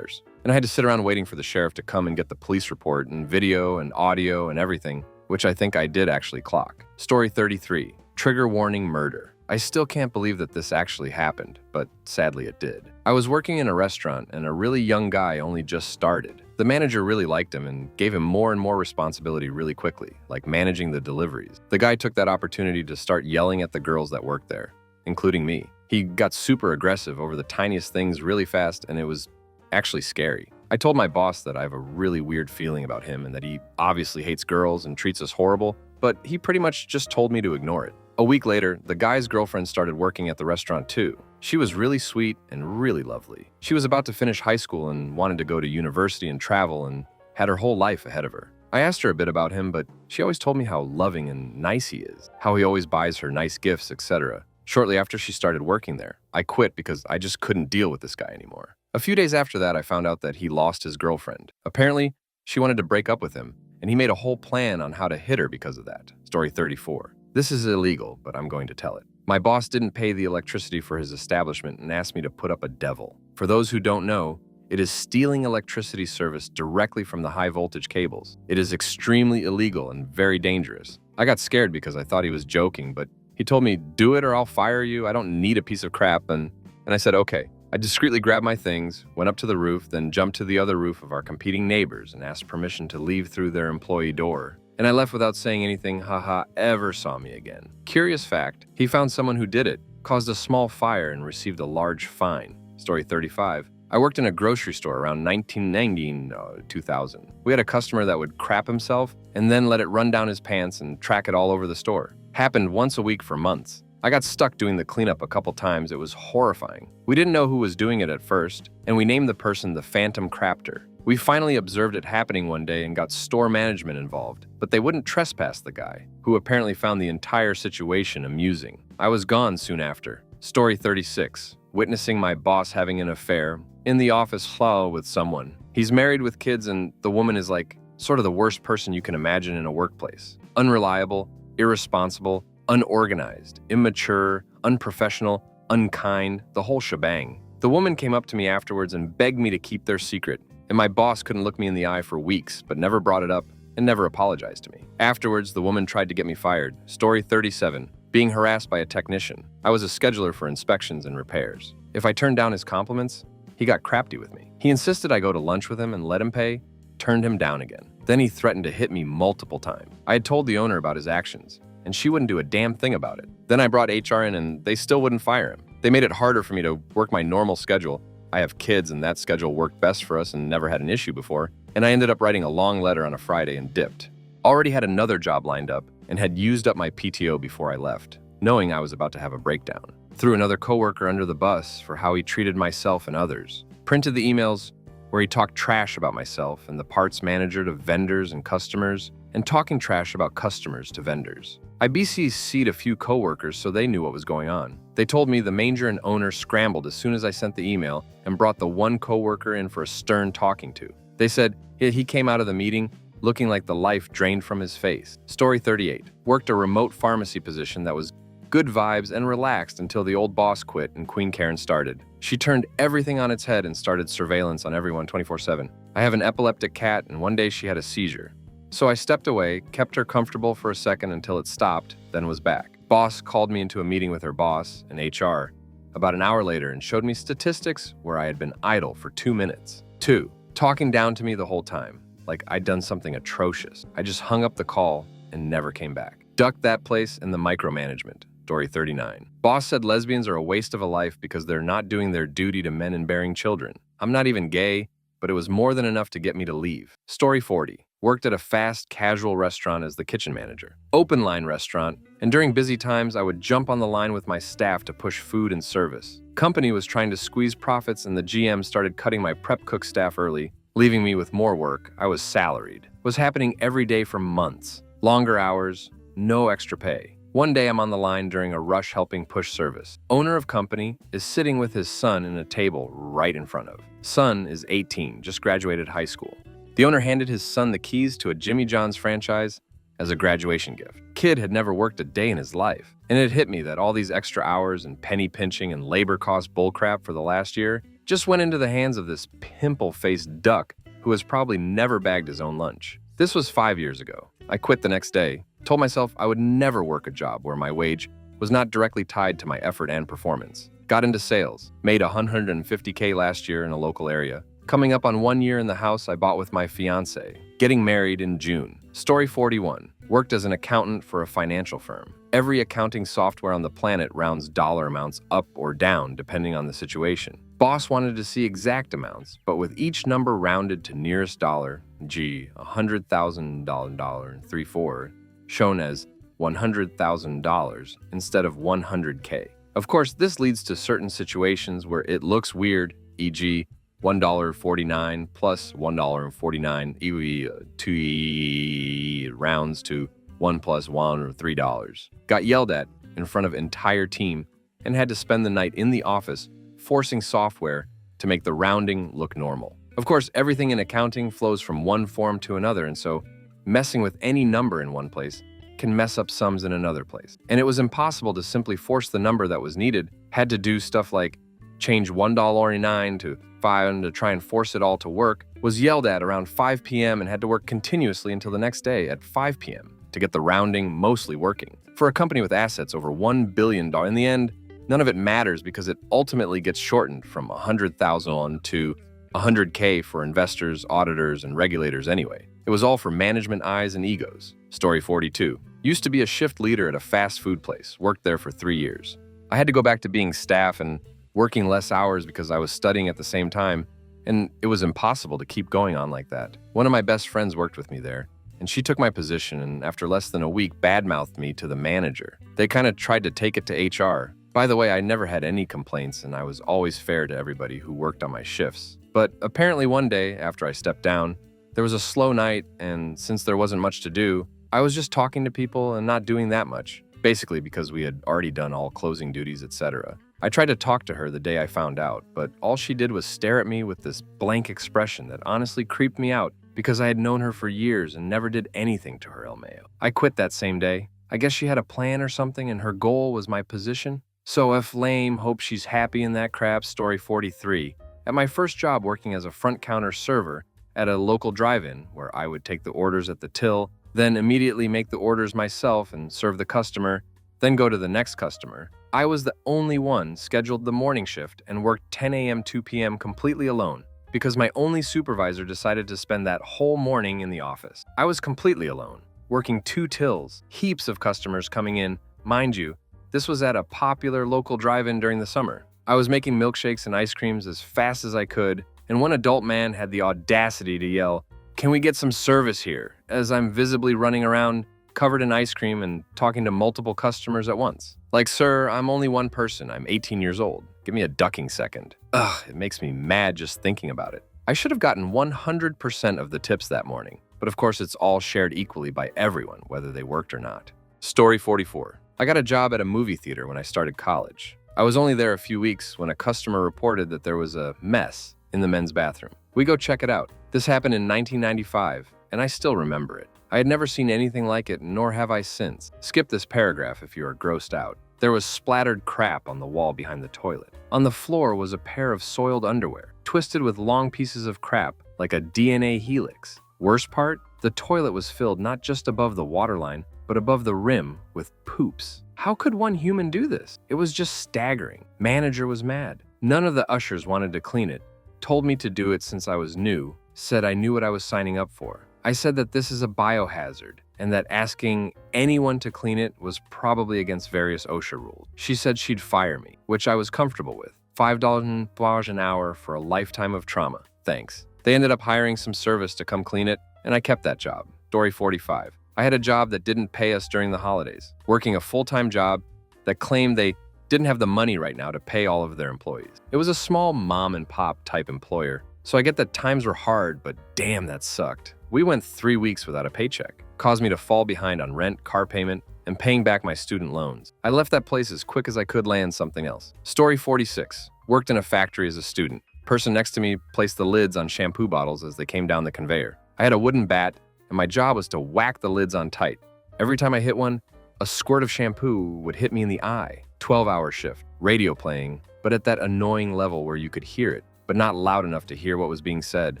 A: And I had to sit around waiting for the sheriff to come and get the police report and video and audio and everything, which I think I did actually clock. Story 33. Trigger warning murder. I still can't believe that this actually happened, but sadly it did. I was working in a restaurant and a really young guy only just started. The manager really liked him and gave him more and more responsibility really quickly, like managing the deliveries. The guy took that opportunity to start yelling at the girls that worked there, including me. He got super aggressive over the tiniest things really fast, and it was actually scary. I told my boss that I have a really weird feeling about him and that he obviously hates girls and treats us horrible, but he pretty much just told me to ignore it. A week later, the guy's girlfriend started working at the restaurant too. She was really sweet and really lovely. She was about to finish high school and wanted to go to university and travel and had her whole life ahead of her. I asked her a bit about him, but she always told me how loving and nice he is, how he always buys her nice gifts, etc. Shortly after she started working there, I quit because I just couldn't deal with this guy anymore. A few days after that, I found out that he lost his girlfriend. Apparently, she wanted to break up with him, and he made a whole plan on how to hit her because of that. Story 34. This is illegal, but I'm going to tell it. My boss didn't pay the electricity for his establishment and asked me to put up a devil. For those who don't know, it is stealing electricity service directly from the high voltage cables. It is extremely illegal and very dangerous. I got scared because I thought he was joking, but he told me, do it or I'll fire you. I don't need a piece of crap. And I said, okay. I discreetly grabbed my things, went up to the roof, then jumped to the other roof of our competing neighbors and asked permission to leave through their employee door. And I left without saying anything haha ever saw me again. Curious fact, he found someone who did it, caused a small fire, and received a large fine. Story 35. I worked in a grocery store around 2000. We had a customer that would crap himself and then let it run down his pants and track it all over the store. Happened once a week for months. I got stuck doing the cleanup a couple times. It was horrifying. We didn't know who was doing it at first, and we named the person the Phantom Crapter. We finally observed it happening one day and got store management involved, but they wouldn't trespass the guy, who apparently found the entire situation amusing. I was gone soon after. Story 36. Witnessing my boss having an affair in the office with someone. He's married with kids, and the woman is like sort of the worst person you can imagine in a workplace. Unreliable, irresponsible, unorganized, immature, unprofessional, unkind, the whole shebang. The woman came up to me afterwards and begged me to keep their secret, and my boss couldn't look me in the eye for weeks, but never brought it up and never apologized to me. Afterwards, the woman tried to get me fired. Story 37. Being harassed by a technician. I was a scheduler for inspections and repairs. If I turned down his compliments, he got crafty with me. He insisted I go to lunch with him and let him pay, turned him down again. Then he threatened to hit me multiple times. I had told the owner about his actions, and she wouldn't do a damn thing about it. Then I brought HR in and they still wouldn't fire him. They made it harder for me to work my normal schedule. I have kids and that schedule worked best for us and never had an issue before, and I ended up writing a long letter on a Friday and dipped. Already had another job lined up and had used up my PTO before I left, knowing I was about to have a breakdown. Threw another coworker under the bus for how he treated myself and others. Printed the emails where he talked trash about myself and the parts manager to vendors and customers, and talking trash about customers to vendors. I BCC'd a few coworkers so they knew what was going on. They told me the manager and owner scrambled as soon as I sent the email and brought the one coworker in for a stern talking to. They said he came out of the meeting looking like the life drained from his face. Story 38. Worked a remote pharmacy position that was good vibes and relaxed until the old boss quit and Queen Karen started. She turned everything on its head and started surveillance on everyone 24/7. I have an epileptic cat, and one day she had a seizure. So I stepped away, kept her comfortable for a second until it stopped, then was back. Boss called me into a meeting with her boss and HR about an hour later and showed me statistics where I had been idle for 2 minutes. 2. Talking down to me the whole time, like I'd done something atrocious. I just hung up the call and never came back. Ducked that place and the micromanagement. Story 39. Boss said lesbians are a waste of a life because they're not doing their duty to men and bearing children. I'm not even gay, but it was more than enough to get me to leave. Story 40. Worked at a fast, casual restaurant as the kitchen manager. Open line restaurant, and during busy times, I would jump on the line with my staff to push food and service. Company was trying to squeeze profits, and the GM started cutting my prep cook staff early, leaving me with more work. I was salaried. It was happening every day for months. Longer hours, no extra pay. One day I'm on the line during a rush helping push service. Owner of company is sitting with his son in a table right in front of. Son is 18, just graduated high school. The owner handed his son the keys to a Jimmy John's franchise as a graduation gift. Kid had never worked a day in his life, and it hit me that all these extra hours and penny pinching and labor cost bullcrap for the last year just went into the hands of this pimple-faced duck who has probably never bagged his own lunch. This was 5 years ago. I quit the next day, told myself I would never work a job where my wage was not directly tied to my effort and performance. Got into sales, made $150K last year in a local area. Coming up on 1 year in the house I bought with my fiance. Getting married in June. Story 41. Worked as an accountant for a financial firm. Every accounting software on the planet rounds dollar amounts up or down depending on the situation. Boss wanted to see exact amounts, but with each number rounded to nearest dollar, $100,000 shown as $100,000 instead of 100K. Of course, this leads to certain situations where it looks weird, e.g., $1.49 plus $1.49, two rounds to 1 plus 1 or $3. Got yelled at in front of entire team and had to spend the night in the office forcing software to make the rounding look normal. Of course, everything in accounting flows from one form to another, and so messing with any number in one place can mess up sums in another place. And it was impossible to simply force the number that was needed. Had to do stuff like change $1.49 to $5 to try and force it all to work. Was yelled at around 5 p.m. and had to work continuously until the next day at 5 p.m. to get the rounding mostly working. For a company with assets over $1 billion, in the end, none of it matters because it ultimately gets shortened from 100,000 to 100K for investors, auditors, and regulators anyway. It was all for management eyes and egos. Story 42. Used to be a shift leader at a fast food place. Worked there for 3 years. I had to go back to being staff and working less hours because I was studying at the same time, and it was impossible to keep going on like that. One of my best friends worked with me there. and she took my position and after less than a week badmouthed me to the manager. They kind of tried to take it to HR. By the way, I never had any complaints and I was always fair to everybody who worked on my shifts. But apparently one day, after I stepped down, there was a slow night, and since there wasn't much to do, I was just talking to people and not doing that much, basically because we had already done all closing duties, etc. I tried to talk to her the day I found out, but all she did was stare at me with this blank expression that honestly creeped me out because I had known her for years and never did anything to her El Mayo. I quit that same day. I guess she had a plan or something and her goal was my position. So F lame, hope she's happy in that crap, story 43. At my first job working as a front counter server at a local drive-in where I would take the orders at the till, then immediately make the orders myself and serve the customer, then go to the next customer. I was the only one scheduled the morning shift and worked 10 a.m. 2 p.m. completely alone because my only supervisor decided to spend that whole morning in the office. I was completely alone, working 2 tills, heaps of customers coming in. Mind you, this was at a popular local drive-in during the summer. I was making milkshakes and ice creams as fast as I could, and one adult man had the audacity to yell, "Can we get some service here?" as I'm visibly running around, covered in ice cream and talking to multiple customers at once. Like, sir, I'm only one person. I'm 18 years old. Give me a ducking second. Ugh, it makes me mad just thinking about it. I should have gotten 100% of the tips that morning, but of course it's all shared equally by everyone, whether they worked or not. Story 44. I got a job at a movie theater when I started college. I was only there a few weeks when a customer reported that there was a mess in the men's bathroom. We go check it out. This happened in 1995, and I still remember it. I had never seen anything like it, nor have I since. Skip this paragraph if you are grossed out. There was splattered crap on the wall behind the toilet. On the floor was a pair of soiled underwear, twisted with long pieces of crap like a DNA helix. Worst part? The toilet was filled not just above the waterline, but above the rim with poops. How could one human do this? It was just staggering. Manager was mad. None of the ushers wanted to clean it. Told me to do it since I was new. Said I knew what I was signing up for. I said that this is a biohazard and that asking anyone to clean it was probably against various OSHA rules. She said she'd fire me, which I was comfortable with. $5 an hour for a lifetime of trauma. Thanks. They ended up hiring some service to come clean it, and I kept that job. Story 45. I had a job that didn't pay us during the holidays, working a full-time job that claimed they didn't have the money right now to pay all of their employees. It was a small mom-and-pop type employer, so I get that times were hard, but damn, that sucked. We went 3 weeks without a paycheck. Caused me to fall behind on rent, car payment, and paying back my student loans. I left that place as quick as I could land something else. Story 46. Worked in a factory as a student. Person next to me placed the lids on shampoo bottles as they came down the conveyor. I had a wooden bat, and my job was to whack the lids on tight. Every time I hit one, a squirt of shampoo would hit me in the eye. 12-hour shift, radio playing, but at that annoying level where you could hear it, but not loud enough to hear what was being said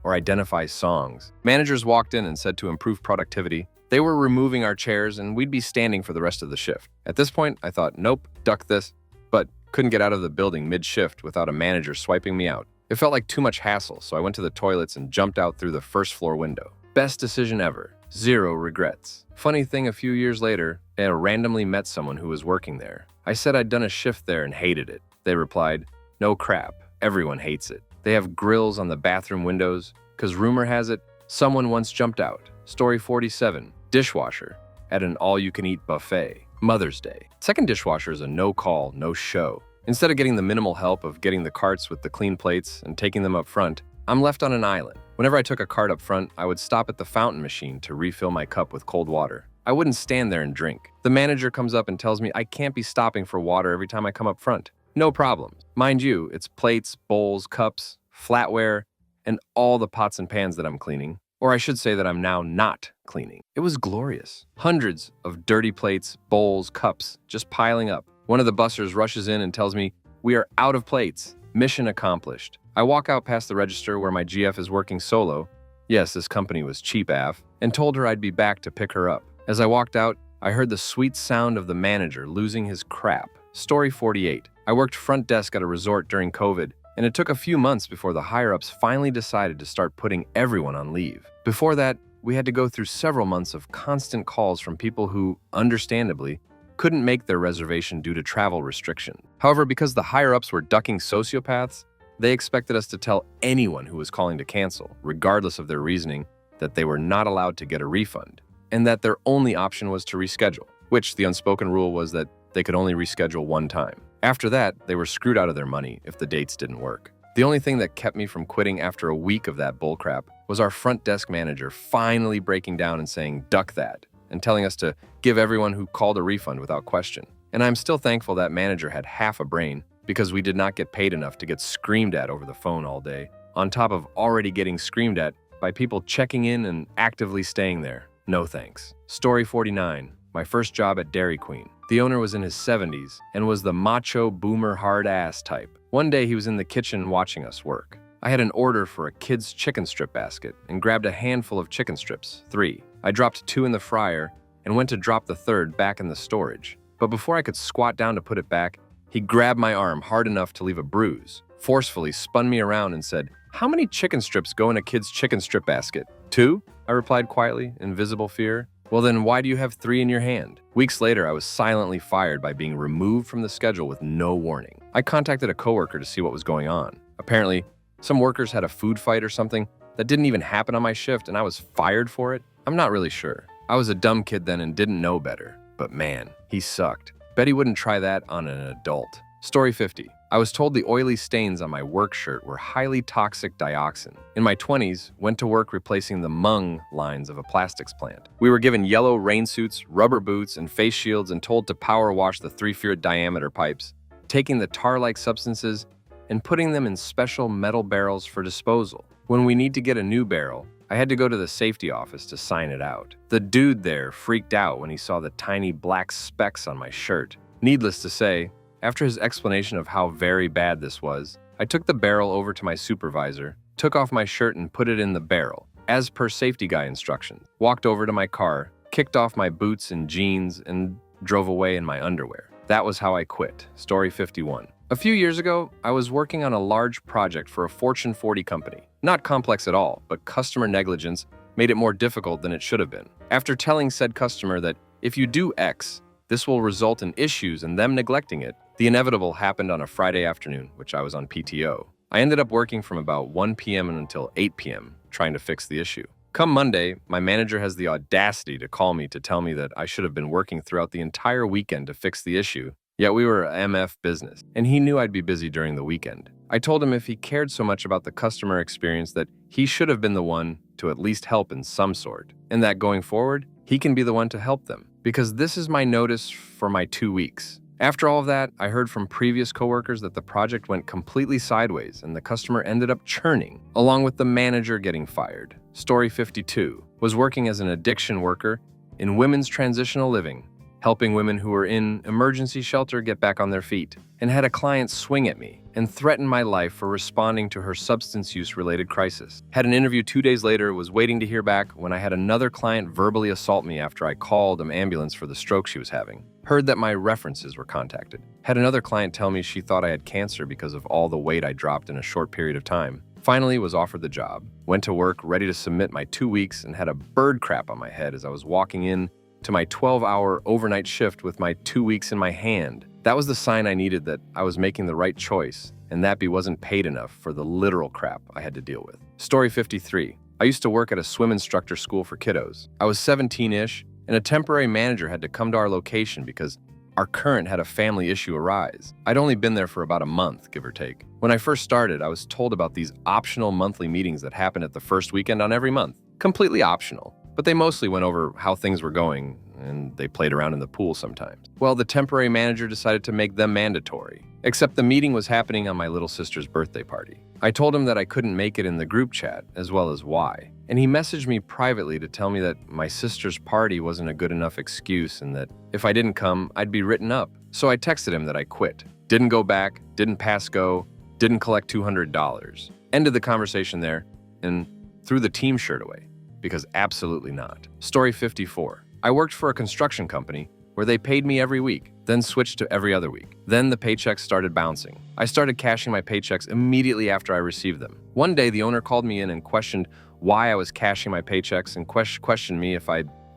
A: or identify songs. Managers walked in and said to improve productivity, they were removing our chairs and we'd be standing for the rest of the shift. At this point, I thought, nope, duck this, but couldn't get out of the building mid-shift without a manager swiping me out. It felt like too much hassle, so I went to the toilets and jumped out through the first floor window. Best decision ever. 0 regrets. Funny thing, a few years later, I randomly met someone who was working there. I said I'd done a shift there and hated it. They replied, no crap, everyone hates it. They have grills on the bathroom windows, because rumor has it, someone once jumped out. Story 47. Dishwasher at an all-you-can-eat buffet. Mother's Day. Second dishwasher is a no-call, no-show. Instead of getting the minimal help of getting the carts with the clean plates and taking them up front, I'm left on an island. Whenever I took a cart up front, I would stop at the fountain machine to refill my cup with cold water. I wouldn't stand there and drink. The manager comes up and tells me I can't be stopping for water every time I come up front. No problem. Mind you, it's plates, bowls, cups, flatware, and all the pots and pans that I'm cleaning. Or I should say that I'm now not cleaning. It was glorious. Hundreds of dirty plates, bowls, cups, just piling up. One of the bussers rushes in and tells me, we are out of plates. Mission accomplished. I walk out past the register where my GF is working solo. Yes, this company was cheap AF, and told her I'd be back to pick her up. As I walked out, I heard the sweet sound of the manager losing his crap. Story 48. I worked front desk at a resort during COVID, and it took a few months before the higher-ups finally decided to start putting everyone on leave. Before that, we had to go through several months of constant calls from people who, understandably, couldn't make their reservation due to travel restriction. However, because the higher-ups were ducking sociopaths, they expected us to tell anyone who was calling to cancel, regardless of their reasoning, that they were not allowed to get a refund, and that their only option was to reschedule, which the unspoken rule was that they could only reschedule one time. After that, they were screwed out of their money if the dates didn't work. The only thing that kept me from quitting after a week of that bullcrap was our front desk manager finally breaking down and saying, "Duck that," and telling us to give everyone who called a refund without question. And I'm still thankful that manager had half a brain, because we did not get paid enough to get screamed at over the phone all day, on top of already getting screamed at by people checking in and actively staying there. No thanks. Story 49. My first job at Dairy Queen. The owner was in his 70s and was the macho boomer hard-ass type. One day he was in the kitchen watching us work. I had an order for a kid's chicken strip basket and grabbed a handful of chicken strips, 3. I dropped 2 in the fryer and went to drop the 3rd back in the storage. But before I could squat down to put it back, he grabbed my arm hard enough to leave a bruise, forcefully spun me around and said, "How many chicken strips go in a kid's chicken strip basket?" 2, I replied quietly, in visible fear. "Well then, why do you have 3 in your hand?" Weeks later, I was silently fired by being removed from the schedule with no warning. I contacted a coworker to see what was going on. Apparently, some workers had a food fight or something that didn't even happen on my shift, and I was fired for it. I'm not really sure. I was a dumb kid then and didn't know better. But man, he sucked. Bet he wouldn't try that on an adult. Story 50. I was told the oily stains on my work shirt were highly toxic dioxin. In my 20s, went to work replacing the mung lines of a plastics plant. We were given yellow rain suits, rubber boots, and face shields and told to power wash the 3-foot diameter pipes, taking the tar-like substances and putting them in special metal barrels for disposal. When we need to get a new barrel, I had to go to the safety office to sign it out. The dude there freaked out when he saw the tiny black specks on my shirt. Needless to say, after his explanation of how very bad this was, I took the barrel over to my supervisor, took off my shirt and put it in the barrel, as per safety guy instructions, walked over to my car, kicked off my boots and jeans, and drove away in my underwear. That was how I quit. Story 51. A few years ago, I was working on a large project for a Fortune 40 company. Not complex at all, but customer negligence made it more difficult than it should have been. After telling said customer that if you do X, this will result in issues and them neglecting it, the inevitable happened on a Friday afternoon, which I was on PTO. I ended up working from about 1 p.m. until 8 p.m. trying to fix the issue. Come Monday, my manager has the audacity to call me to tell me that I should have been working throughout the entire weekend to fix the issue. Yet we were a MF business, and he knew I'd be busy during the weekend. I told him if he cared so much about the customer experience that he should have been the one to at least help in some sort, and that going forward, he can be the one to help them, because this is my notice for my 2 weeks. After all of that, I heard from previous coworkers that the project went completely sideways and the customer ended up churning, along with the manager getting fired. Story 52. Was working as an addiction worker in women's transitional living, helping women who were in emergency shelter get back on their feet, and had a client swing at me and threaten my life for responding to her substance use-related crisis. Had an interview 2 days later, was waiting to hear back when I had another client verbally assault me after I called an ambulance for the stroke she was having. Heard that my references were contacted. Had another client tell me she thought I had cancer because of all the weight I dropped in a short period of time. Finally was offered the job. Went to work ready to submit my 2 weeks and had a bird crap on my head as I was walking in to my 12-hour overnight shift with my 2 weeks in my hand. That was the sign I needed that I was making the right choice and that B wasn't paid enough for the literal crap I had to deal with. Story 53. I used to work at a swim instructor school for kiddos. I was 17-ish, and a temporary manager had to come to our location because our current had a family issue arise. I'd only been there for about a month, give or take. When I first started, I was told about these optional monthly meetings that happened at the first weekend on every month. Completely optional. But they mostly went over how things were going, and they played around in the pool sometimes. Well, the temporary manager decided to make them mandatory. Except the meeting was happening on my little sister's birthday party. I told him that I couldn't make it in the group chat, as well as why. And he messaged me privately to tell me that my sister's party wasn't a good enough excuse and that if I didn't come, I'd be written up. So I texted him that I quit. Didn't go back, didn't pass go, didn't collect $200. Ended the conversation there and threw the team shirt away. Because absolutely not. Story 54. I worked for a construction company where they paid me every week, then switched to every other week. Then the paychecks started bouncing. I started cashing my paychecks immediately after I received them. One day, the owner called me in and questioned why I was cashing my paychecks and questioned me if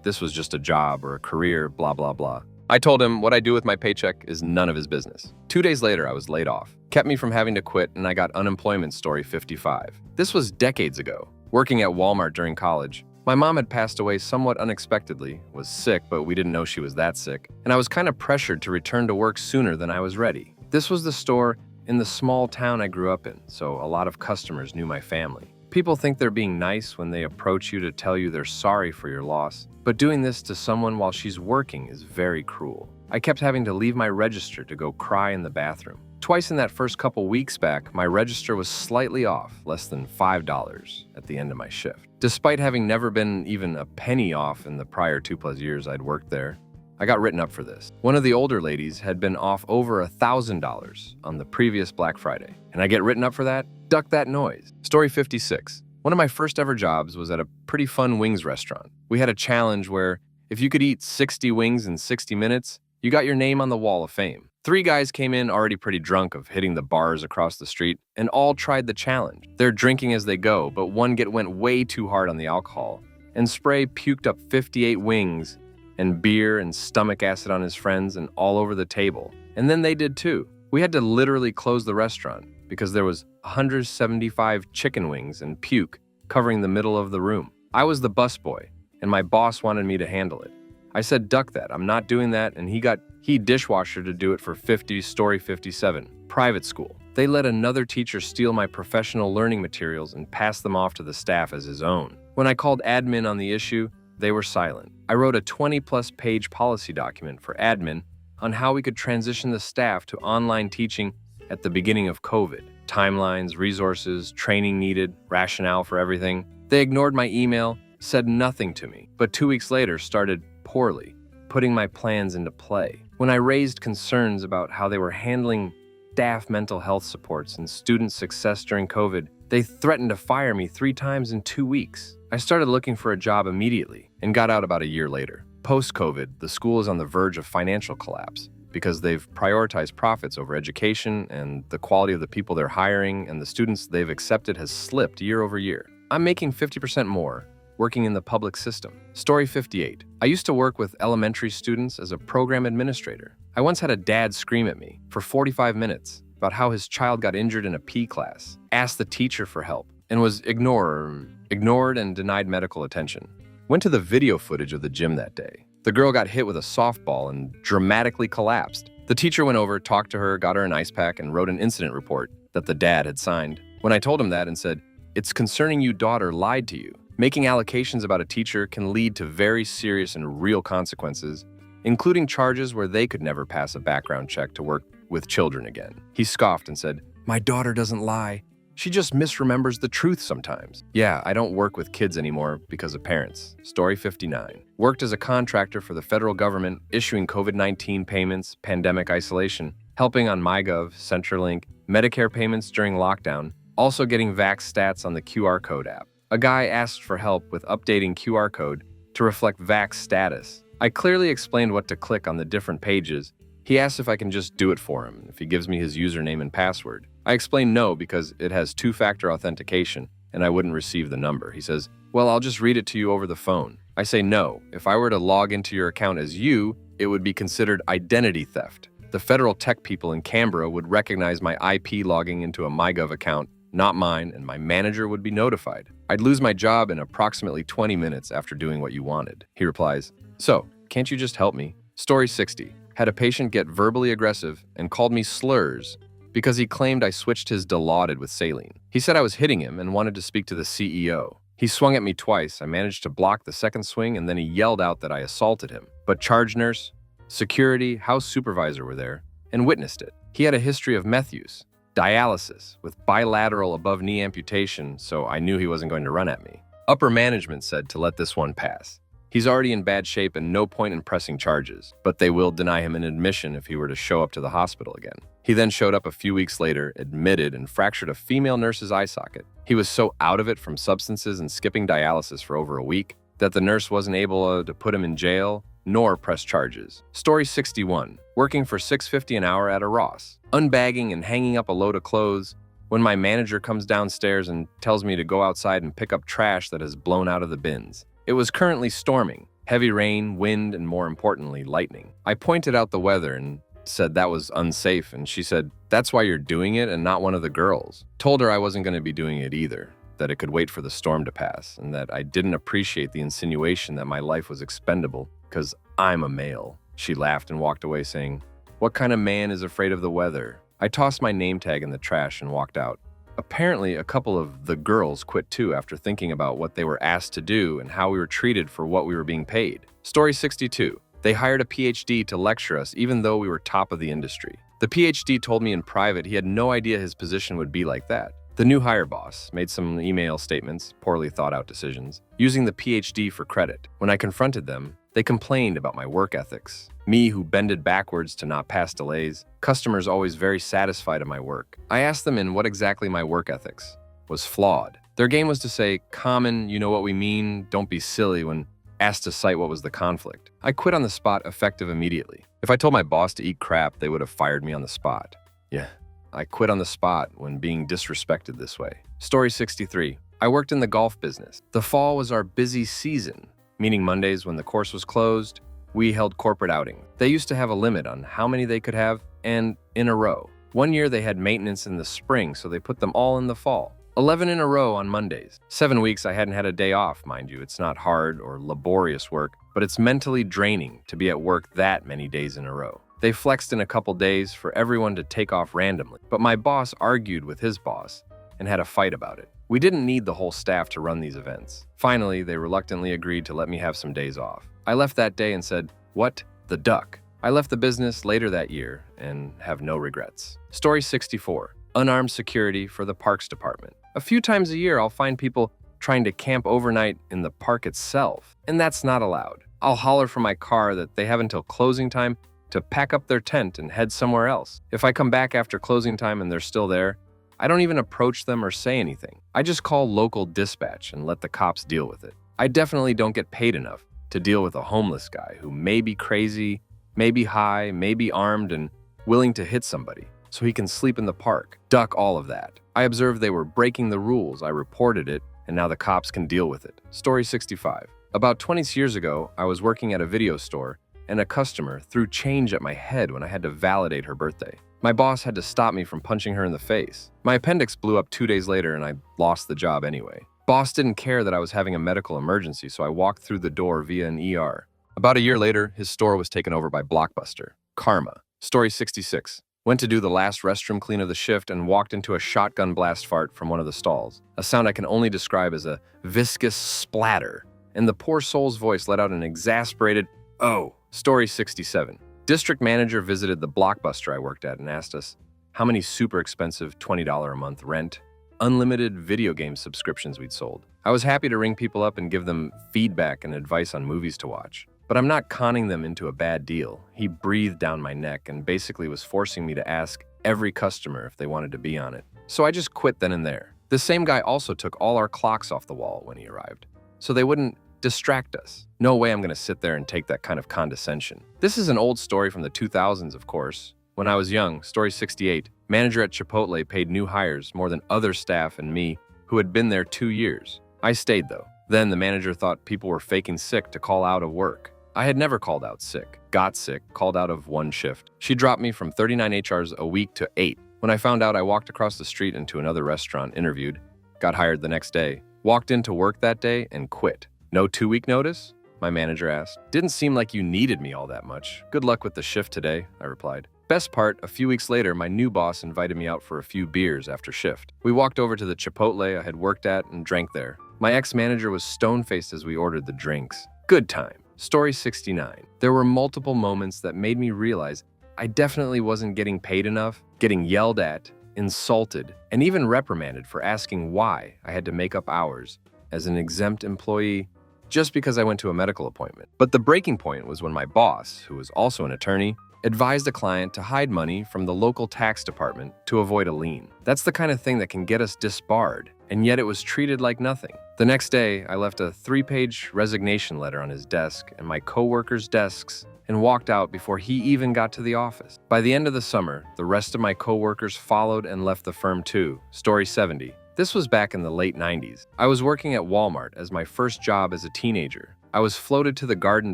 A: this was just a job or a career, blah, blah, blah. I told him what I do with my paycheck is none of his business. 2 days later, I was laid off. Kept me from having to quit, and I got unemployment. Story 55. This was decades ago. Working at Walmart during college, My mom had passed away somewhat unexpectedly, was sick, but we didn't know she was that sick, and I was kind of pressured to return to work sooner than I was ready. This was the store in the small town I grew up in, so a lot of customers knew my family. People think they're being nice when they approach you to tell you they're sorry for your loss, but doing this to someone while she's working is very cruel. I kept having to leave my register to go cry in the bathroom. Twice in that first couple weeks back, my register was slightly off, less than $5 at the end of my shift. Despite having never been even a penny off in the prior 2+ years I'd worked there, I got written up for this. One of the older ladies had been off over $1,000 on the previous Black Friday. And I get written up for that? Duck that noise. Story 56. One of my first ever jobs was at a pretty fun wings restaurant. We had a challenge where if you could eat 60 wings in 60 minutes, you got your name on the wall of fame. 3 guys came in already pretty drunk of hitting the bars across the street and all tried the challenge. They're drinking as they go, but one went way too hard on the alcohol and Spray puked up 58 wings and beer and stomach acid on his friends and all over the table. And then they did too. We had to literally close the restaurant because there was 175 chicken wings and puke covering the middle of the room. I was the busboy and my boss wanted me to handle it. I said, duck that, I'm not doing that, and he dishwasher to do it for 50, Story 57, private school. They let another teacher steal my professional learning materials and pass them off to the staff as his own. When I called admin on the issue, they were silent. I wrote a 20+ page policy document for admin on how we could transition the staff to online teaching at the beginning of COVID. Timelines, resources, training needed, rationale for everything. They ignored my email, said nothing to me, but 2 weeks later started poorly, putting my plans into play. When I raised concerns about how they were handling staff mental health supports and student success during COVID, they threatened to fire me 3 times in 2 weeks. I started looking for a job immediately and got out about a year later. Post-COVID, the school is on the verge of financial collapse because they've prioritized profits over education, and the quality of the people they're hiring and the students they've accepted has slipped year over year. I'm making 50% more working in the public system. Story 58. I used to work with elementary students as a program administrator. I once had a dad scream at me for 45 minutes about how his child got injured in a PE class, asked the teacher for help, and was ignored and denied medical attention. Went to the video footage of the gym that day. The girl got hit with a softball and dramatically collapsed. The teacher went over, talked to her, got her an ice pack, and wrote an incident report that the dad had signed. When I told him that and said, "It's concerning you daughter lied to you," making allocations about a teacher can lead to very serious and real consequences, including charges where they could never pass a background check to work with children again. He scoffed and said, "My daughter doesn't lie. She just misremembers the truth sometimes." Yeah, I don't work with kids anymore because of parents. Story 59. Worked as a contractor for the federal government, issuing COVID-19 payments, pandemic isolation, helping on MyGov, Centrelink, Medicare payments during lockdown, also getting Vax stats on the QR code app. A guy asked for help with updating QR code to reflect Vax status. I clearly explained what to click on the different pages. He asked if I can just do it for him, if he gives me his username and password. I explained no because it has 2-factor authentication and I wouldn't receive the number. He says, "Well, I'll just read it to you over the phone." I say no. If I were to log into your account as you, it would be considered identity theft. The federal tech people in Canberra would recognize my IP logging into a MyGov account, not mine, and my manager would be notified. I'd lose my job in approximately 20 minutes after doing what you wanted. He replies, "So, can't you just help me?" Story 60. Had a patient get verbally aggressive and called me slurs because he claimed I switched his Dilaudid with saline. He said I was hitting him and wanted to speak to the CEO. He swung at me twice. I managed to block the second swing, and then he yelled out that I assaulted him. But charge nurse, security, house supervisor were there and witnessed it. He had a history of meth use, dialysis with bilateral above-knee amputation, so I knew he wasn't going to run at me. Upper management said to let this one pass. He's already in bad shape and no point in pressing charges, but they will deny him an admission if he were to show up to the hospital again. He then showed up a few weeks later, admitted, and fractured a female nurse's eye socket. He was so out of it from substances and skipping dialysis for over a week that the nurse wasn't able to put him in jail nor press charges. Story 61. Working for $6.50 an hour at a Ross. Unbagging and hanging up a load of clothes when my manager comes downstairs and tells me to go outside and pick up trash that has blown out of the bins. It was currently storming, heavy rain, wind, and more importantly, lightning. I pointed out the weather and said that was unsafe, and she said, "That's why you're doing it and not one of the girls." Told her I wasn't going to be doing it either. that it could wait for the storm to pass, and that I didn't appreciate the insinuation that my life was expendable because I'm a male. She laughed and walked away, saying, "What kind of man is afraid of the weather?" I tossed my name tag in the trash and walked out. Apparently, a couple of the girls quit too after thinking about what they were asked to do and how we were treated for what we were being paid. Story 62. They hired a PhD to lecture us even though we were top of the industry. The PhD told me in private he had no idea his position would be like that. The new hire boss made some email statements, poorly thought out decisions, using the PhD for credit. When I confronted them, they complained about my work ethics. Me who bended backwards to not pass delays, customers always very satisfied at my work. I asked them in what exactly my work ethics was flawed. Their game was to say, "Common, you know what we mean, don't be silly," when asked to cite what was the conflict. I quit on the spot, effective immediately. If I told my boss to eat crap, they would have fired me on the spot. Yeah, I quit on the spot when being disrespected this way. Story 63. I worked in the golf business. The fall was our busy season, meaning Mondays when the course was closed, we held corporate outing. They used to have a limit on how many they could have, and in a row. One year they had maintenance in the spring, so they put them all in the fall. 11 in a row on Mondays. 7 weeks I hadn't had a day off, mind you. It's not hard or laborious work, but it's mentally draining to be at work that many days in a row. They flexed in a couple days for everyone to take off randomly, but my boss argued with his boss and had a fight about it. We didn't need the whole staff to run these events. Finally, they reluctantly agreed to let me have some days off. I left that day and said, "What the duck?" I left the business later that year and have no regrets. Story 64. Unarmed security for the Parks Department. A few times a year, I'll find people trying to camp overnight in the park itself, and that's not allowed. I'll holler from my car that they have until closing time to pack up their tent and head somewhere else. If I come back after closing time and they're still there, I don't even approach them or say anything. I just call local dispatch and let the cops deal with it. I definitely don't get paid enough to deal with a homeless guy who may be crazy, may be high, may be armed and willing to hit somebody so he can sleep in the park. Duck all of that. I observed they were breaking the rules. I reported it, and now the cops can deal with it. Story 65. About 20 years ago, I was working at a video store, and a customer threw change at my head when I had to validate her birthday. My boss had to stop me from punching her in the face. My appendix blew up 2 days later, and I lost the job anyway. Boss didn't care that I was having a medical emergency, so I walked through the door via an ER. About a year later, his store was taken over by Blockbuster. Karma. Story 66. Went to do the last restroom clean of the shift and walked into a shotgun blast fart from one of the stalls. A sound I can only describe as a viscous splatter. And the poor soul's voice let out an exasperated, "Oh." Story 67. District manager visited the Blockbuster I worked at and asked us how many super expensive $20 a month rent, unlimited video game subscriptions we'd sold. I was happy to ring people up and give them feedback and advice on movies to watch. But I'm not conning them into a bad deal. He breathed down my neck and basically was forcing me to ask every customer if they wanted to be on it. So I just quit then and there. The same guy also took all our clocks off the wall when he arrived, so they wouldn't distract us. No way I'm going to sit there and take that kind of condescension. This is an old story from the 2000s, of course. When I was young, story 68, manager at Chipotle paid new hires more than other staff and me who had been there 2 years. I stayed though. Then the manager thought people were faking sick to call out of work. I had never called out sick, got sick, called out of one shift. She dropped me from 39 HRs a week to 8. When I found out, I walked across the street into another restaurant, interviewed, got hired the next day, walked into work that day and quit. No 2-week notice? My manager asked. Didn't seem like you needed me all that much. Good luck with the shift today, I replied. Best part, a few weeks later, my new boss invited me out for a few beers after shift. We walked over to the Chipotle I had worked at and drank there. My ex-manager was stone-faced as we ordered the drinks. Good time. Story 69. There were multiple moments that made me realize I definitely wasn't getting paid enough, getting yelled at, insulted, and even reprimanded for asking why I had to make up hours as an exempt employee just because I went to a medical appointment. But the breaking point was when my boss, who was also an attorney, advised a client to hide money from the local tax department to avoid a lien. That's the kind of thing that can get us disbarred, and yet it was treated like nothing. The next day, I left a 3-page resignation letter on his desk and my coworkers' desks and walked out before he even got to the office. By the end of the summer, the rest of my coworkers followed and left the firm too. Story 70. This was back in the late 90s. I was working at Walmart as my first job as a teenager. I was floated to the garden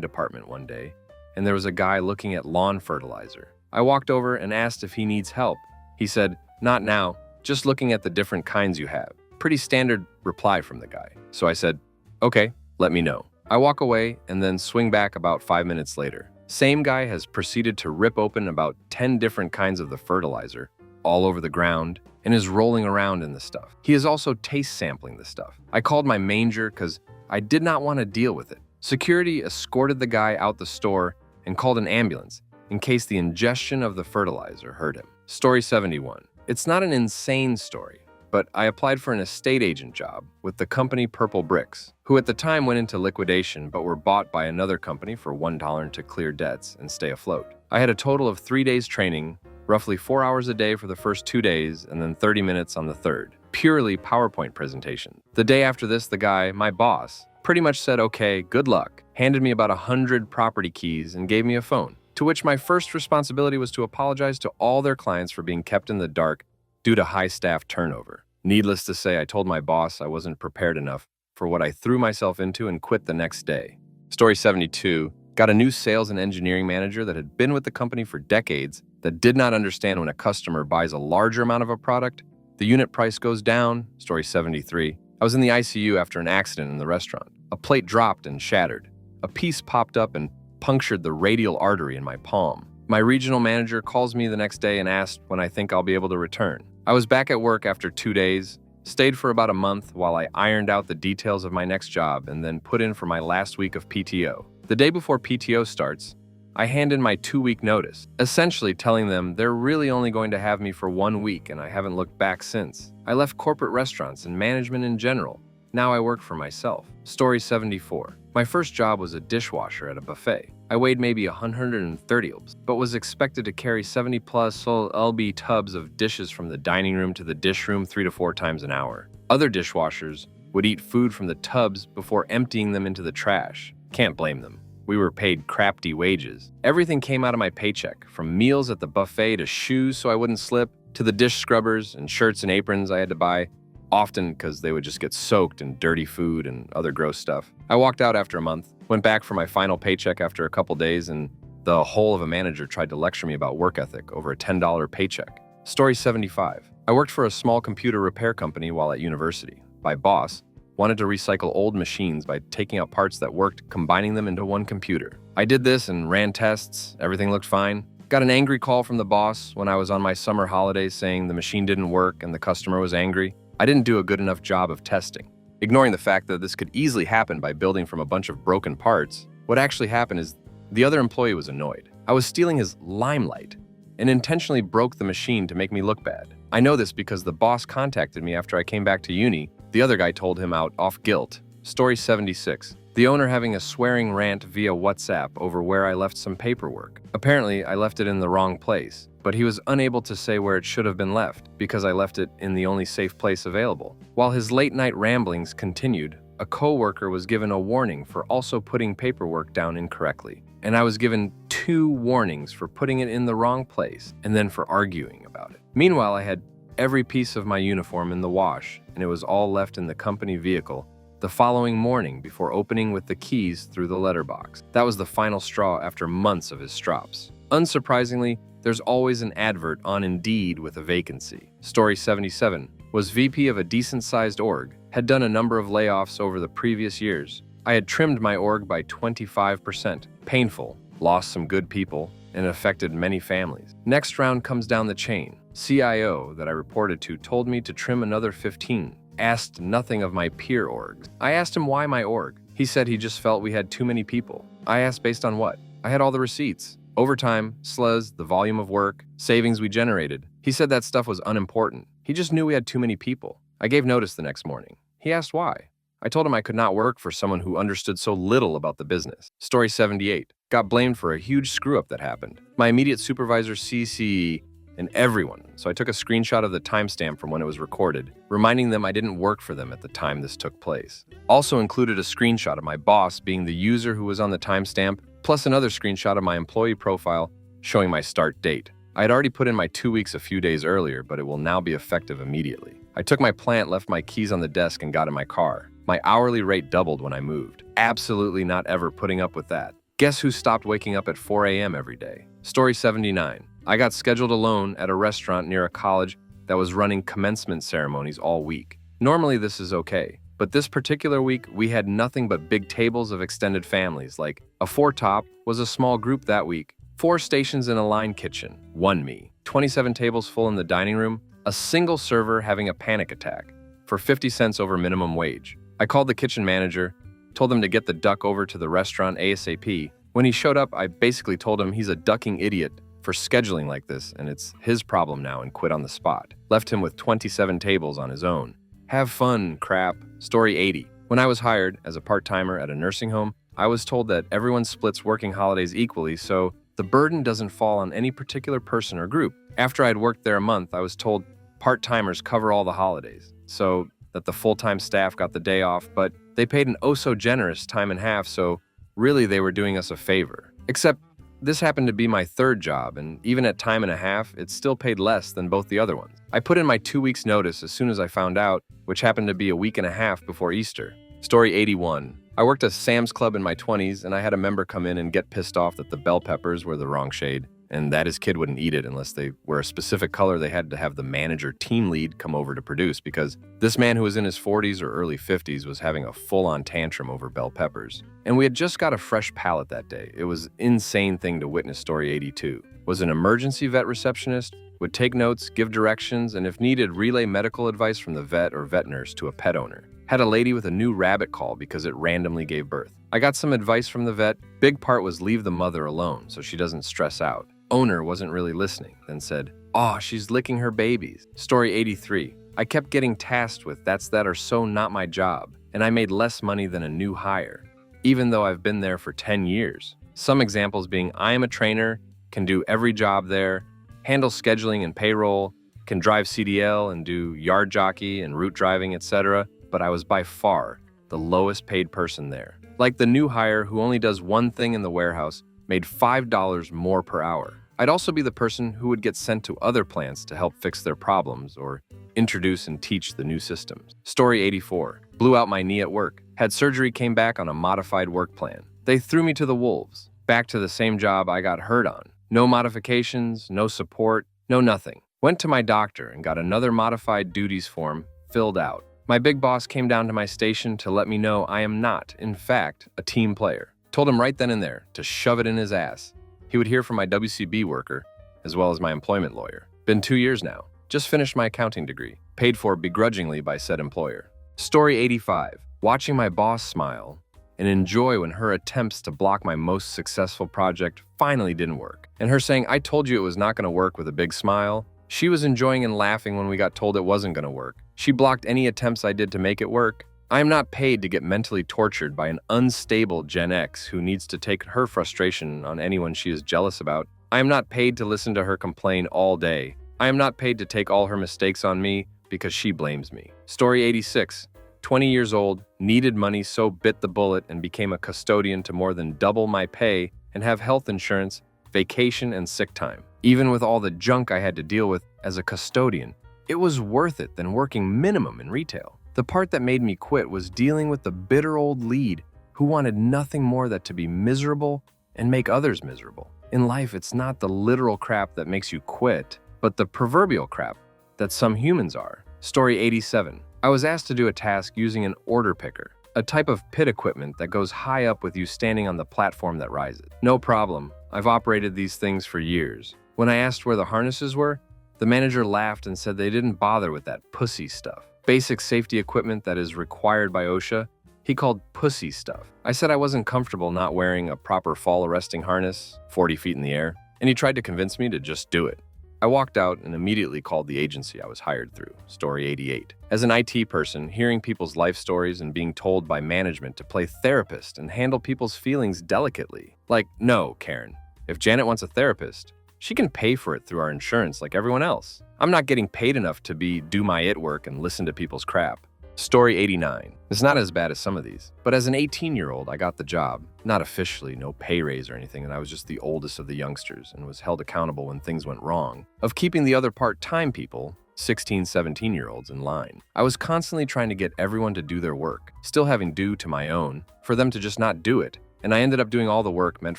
A: department one day, and there was a guy looking at lawn fertilizer. I walked over and asked if he needs help. He said, "Not now, just looking at the different kinds you have." Pretty standard reply from the guy. So I said, okay, let me know. I walk away and then swing back about 5 minutes later. Same guy has proceeded to rip open about 10 different kinds of the fertilizer all over the ground and is rolling around in the stuff. He is also taste sampling the stuff. I called my manger because I did not want to deal with it. Security escorted the guy out the store and called an ambulance in case the ingestion of the fertilizer hurt him. Story 71. It's not an insane story, but I applied for an estate agent job with the company Purple Bricks, who at the time went into liquidation but were bought by another company for $1 to clear debts and stay afloat. I had a total of 3 days training, roughly 4 hours a day for the first 2 days and then 30 minutes on the third. Purely PowerPoint presentation. The day after this, the guy, my boss, pretty much said, okay, good luck, handed me about 100 property keys and gave me a phone, to which my first responsibility was to apologize to all their clients for being kept in the dark due to high staff turnover. Needless to say, I told my boss I wasn't prepared enough for what I threw myself into and quit the next day. Story 72. Got a new sales and engineering manager that had been with the company for decades that did not understand when a customer buys a larger amount of a product, the unit price goes down. Story 73. I was in the ICU after an accident in the restaurant. A plate dropped and shattered. A piece popped up and punctured the radial artery in my palm. My regional manager calls me the next day and asked when I think I'll be able to return. I was back at work after 2 days, stayed for about a month while I ironed out the details of my next job and then put in for my last week of PTO. The day before PTO starts, I hand in my 2-week notice, essentially telling them they're really only going to have me for 1 week and I haven't looked back since. I left corporate restaurants and management in general. Now I work for myself. Story 74. My first job was a dishwasher at a buffet. I weighed maybe 130 lbs, but was expected to carry 70+ lb tubs of dishes from the dining room to the dish room 3 to 4 times an hour. Other dishwashers would eat food from the tubs before emptying them into the trash. Can't blame them. We were paid crafty wages. Everything came out of my paycheck, from meals at the buffet to shoes so I wouldn't slip, to the dish scrubbers and shirts and aprons I had to buy, often because they would just get soaked in dirty food and other gross stuff. I walked out after a month, went back for my final paycheck after a couple days, and the whole of a manager tried to lecture me about work ethic over a $10 paycheck. Story 75. I worked for a small computer repair company while at university. My boss wanted to recycle old machines by taking out parts that worked, combining them into one computer. I did this and ran tests. Everything looked fine. Got an angry call from the boss when I was on my summer holidays saying the machine didn't work and the customer was angry. I didn't do a good enough job of testing. Ignoring the fact that this could easily happen by building from a bunch of broken parts, what actually happened is the other employee was annoyed. I was stealing his limelight and intentionally broke the machine to make me look bad. I know this because the boss contacted me after I came back to uni. The other guy told him out off guilt. Story 76. The owner having a swearing rant via WhatsApp over where I left some paperwork. Apparently, I left it in the wrong place, but he was unable to say where it should have been left because I left it in the only safe place available. While his late-night ramblings continued, a coworker was given a warning for also putting paperwork down incorrectly, and I was given 2 warnings for putting it in the wrong place and then for arguing about it. Meanwhile, I had every piece of my uniform in the wash, and it was all left in the company vehicle the following morning before opening with the keys through the letterbox. That was the final straw after months of his strops. Unsurprisingly, there's always an advert on Indeed with a vacancy. Story 77. Was VP of a decent-sized org, had done a number of layoffs over the previous years. I had trimmed my org by 25%. Painful, lost some good people, and affected many families. Next round comes down the chain. CIO that I reported to told me to trim another 15. Asked nothing of my peer orgs. I asked him why my org. He said he just felt we had too many people. I asked based on what? I had all the receipts. Overtime, SLAs, the volume of work, savings we generated. He said that stuff was unimportant. He just knew we had too many people. I gave notice the next morning. He asked why. I told him I could not work for someone who understood so little about the business. Story 78. Got blamed for a huge screw-up that happened. My immediate supervisor, CCE, and everyone, so I took a screenshot of the timestamp from when it was recorded, reminding them I didn't work for them at the time this took place. Also included a screenshot of my boss being the user who was on the timestamp, plus another screenshot of my employee profile showing my start date. I had already put in my 2 weeks a few days earlier, but it will now be effective immediately. I took my plant, left my keys on the desk, and got in my car. My hourly rate doubled when I moved. Absolutely not ever putting up with that. Guess who stopped waking up at 4 a.m. every day? Story 79. I got scheduled alone at a restaurant near a college that was running commencement ceremonies all week. Normally this is okay, but this particular week we had nothing but big tables of extended families, like a four-top was a small group that week, 4 stations in a line kitchen, 1 me, 27 tables full in the dining room, a single server having a panic attack, for 50 cents over minimum wage. I called the kitchen manager, told him to get the duck over to the restaurant ASAP. When he showed up, I basically told him he's a ducking idiot for scheduling like this and it's his problem now and quit on the spot. Left him with 27 tables on his own. Have fun, crap. Story 80. When I was hired as a part-timer at a nursing home, I was told that everyone splits working holidays equally, so the burden doesn't fall on any particular person or group. After I'd worked there a month, I was told part-timers cover all the holidays, so that the full-time staff got the day off, but they paid an oh-so-generous time and a half, so really they were doing us a favor. Except this happened to be my 3rd job, and even at time and a half, it still paid less than both the other ones. I put in my 2 weeks notice as soon as I found out, which happened to be a week and a half before Easter. Story 81. I worked at Sam's Club in my 20s, and I had a member come in and get pissed off that the bell peppers were the wrong shade, and that his kid wouldn't eat it unless they were a specific color. They had to have the manager team lead come over to produce because this man who was in his 40s or early 50s was having a full-on tantrum over bell peppers. And we had just got a fresh palate that day. It was an insane thing to witness. Story 82. Was an emergency vet receptionist, would take notes, give directions, and if needed, relay medical advice from the vet or vet nurse to a pet owner. Had a lady with a new rabbit call because it randomly gave birth. I got some advice from the vet. Big part was leave the mother alone so she doesn't stress out. Owner wasn't really listening, then said, "Oh, she's licking her babies." Story 83. I kept getting tasked with that's that are so not my job, and I made less money than a new hire, even though I've been there for 10 years. Some examples being I am a trainer, can do every job there, handle scheduling and payroll, can drive CDL and do yard jockey and route driving, etc., but I was by far the lowest paid person there. Like the new hire who only does one thing in the warehouse, made $5 more per hour. I'd also be the person who would get sent to other plants to help fix their problems or introduce and teach the new systems. Story 84. Blew out my knee at work. Had surgery, came back on a modified work plan. They threw me to the wolves. Back to the same job I got hurt on. No modifications, no support, no nothing. Went to my doctor and got another modified duties form filled out. My big boss came down to my station to let me know I am not, in fact, a team player. Told him right then and there to shove it in his ass. He would hear from my WCB worker, as well as my employment lawyer. Been 2 years now. Just finished my accounting degree, paid for begrudgingly by said employer. Story 85. Watching my boss smile and enjoy when her attempts to block my most successful project finally didn't work. And her saying, "I told you it was not going to work," with a big smile. She was enjoying and laughing when we got told it wasn't going to work. She blocked any attempts I did to make it work. I am not paid to get mentally tortured by an unstable Gen X who needs to take her frustration on anyone she is jealous about. I am not paid to listen to her complain all day. I am not paid to take all her mistakes on me because she blames me. Story 86. 20 years old, needed money, so bit the bullet and became a custodian to more than double my pay and have health insurance, vacation, and sick time. Even with all the junk I had to deal with as a custodian, it was worth it than working minimum in retail. The part that made me quit was dealing with the bitter old lead who wanted nothing more than to be miserable and make others miserable. In life, it's not the literal crap that makes you quit, but the proverbial crap that some humans are. Story 87. I was asked to do a task using an order picker, a type of pit equipment that goes high up with you standing on the platform that rises. No problem. I've operated these things for years. When I asked where the harnesses were, the manager laughed and said they didn't bother with that pussy stuff. Basic safety equipment that is required by OSHA, he called pussy stuff. I said I wasn't comfortable not wearing a proper fall arresting harness 40 feet in the air, and he tried to convince me to just do it. I walked out and immediately called the agency I was hired through. Story 88. As an IT person, hearing people's life stories and being told by management to play therapist and handle people's feelings delicately. Like, no, Karen, if Janet wants a therapist, she can pay for it through our insurance like everyone else. I'm not getting paid enough to do my it work and listen to people's crap. Story 89. It's not as bad as some of these, but as an 18-year-old, I got the job. Not officially, no pay raise or anything, and I was just the oldest of the youngsters and was held accountable when things went wrong, of keeping the other part-time people, 16, 17-year-olds, in line. I was constantly trying to get everyone to do their work, still having due to my own, for them to just not do it, and I ended up doing all the work meant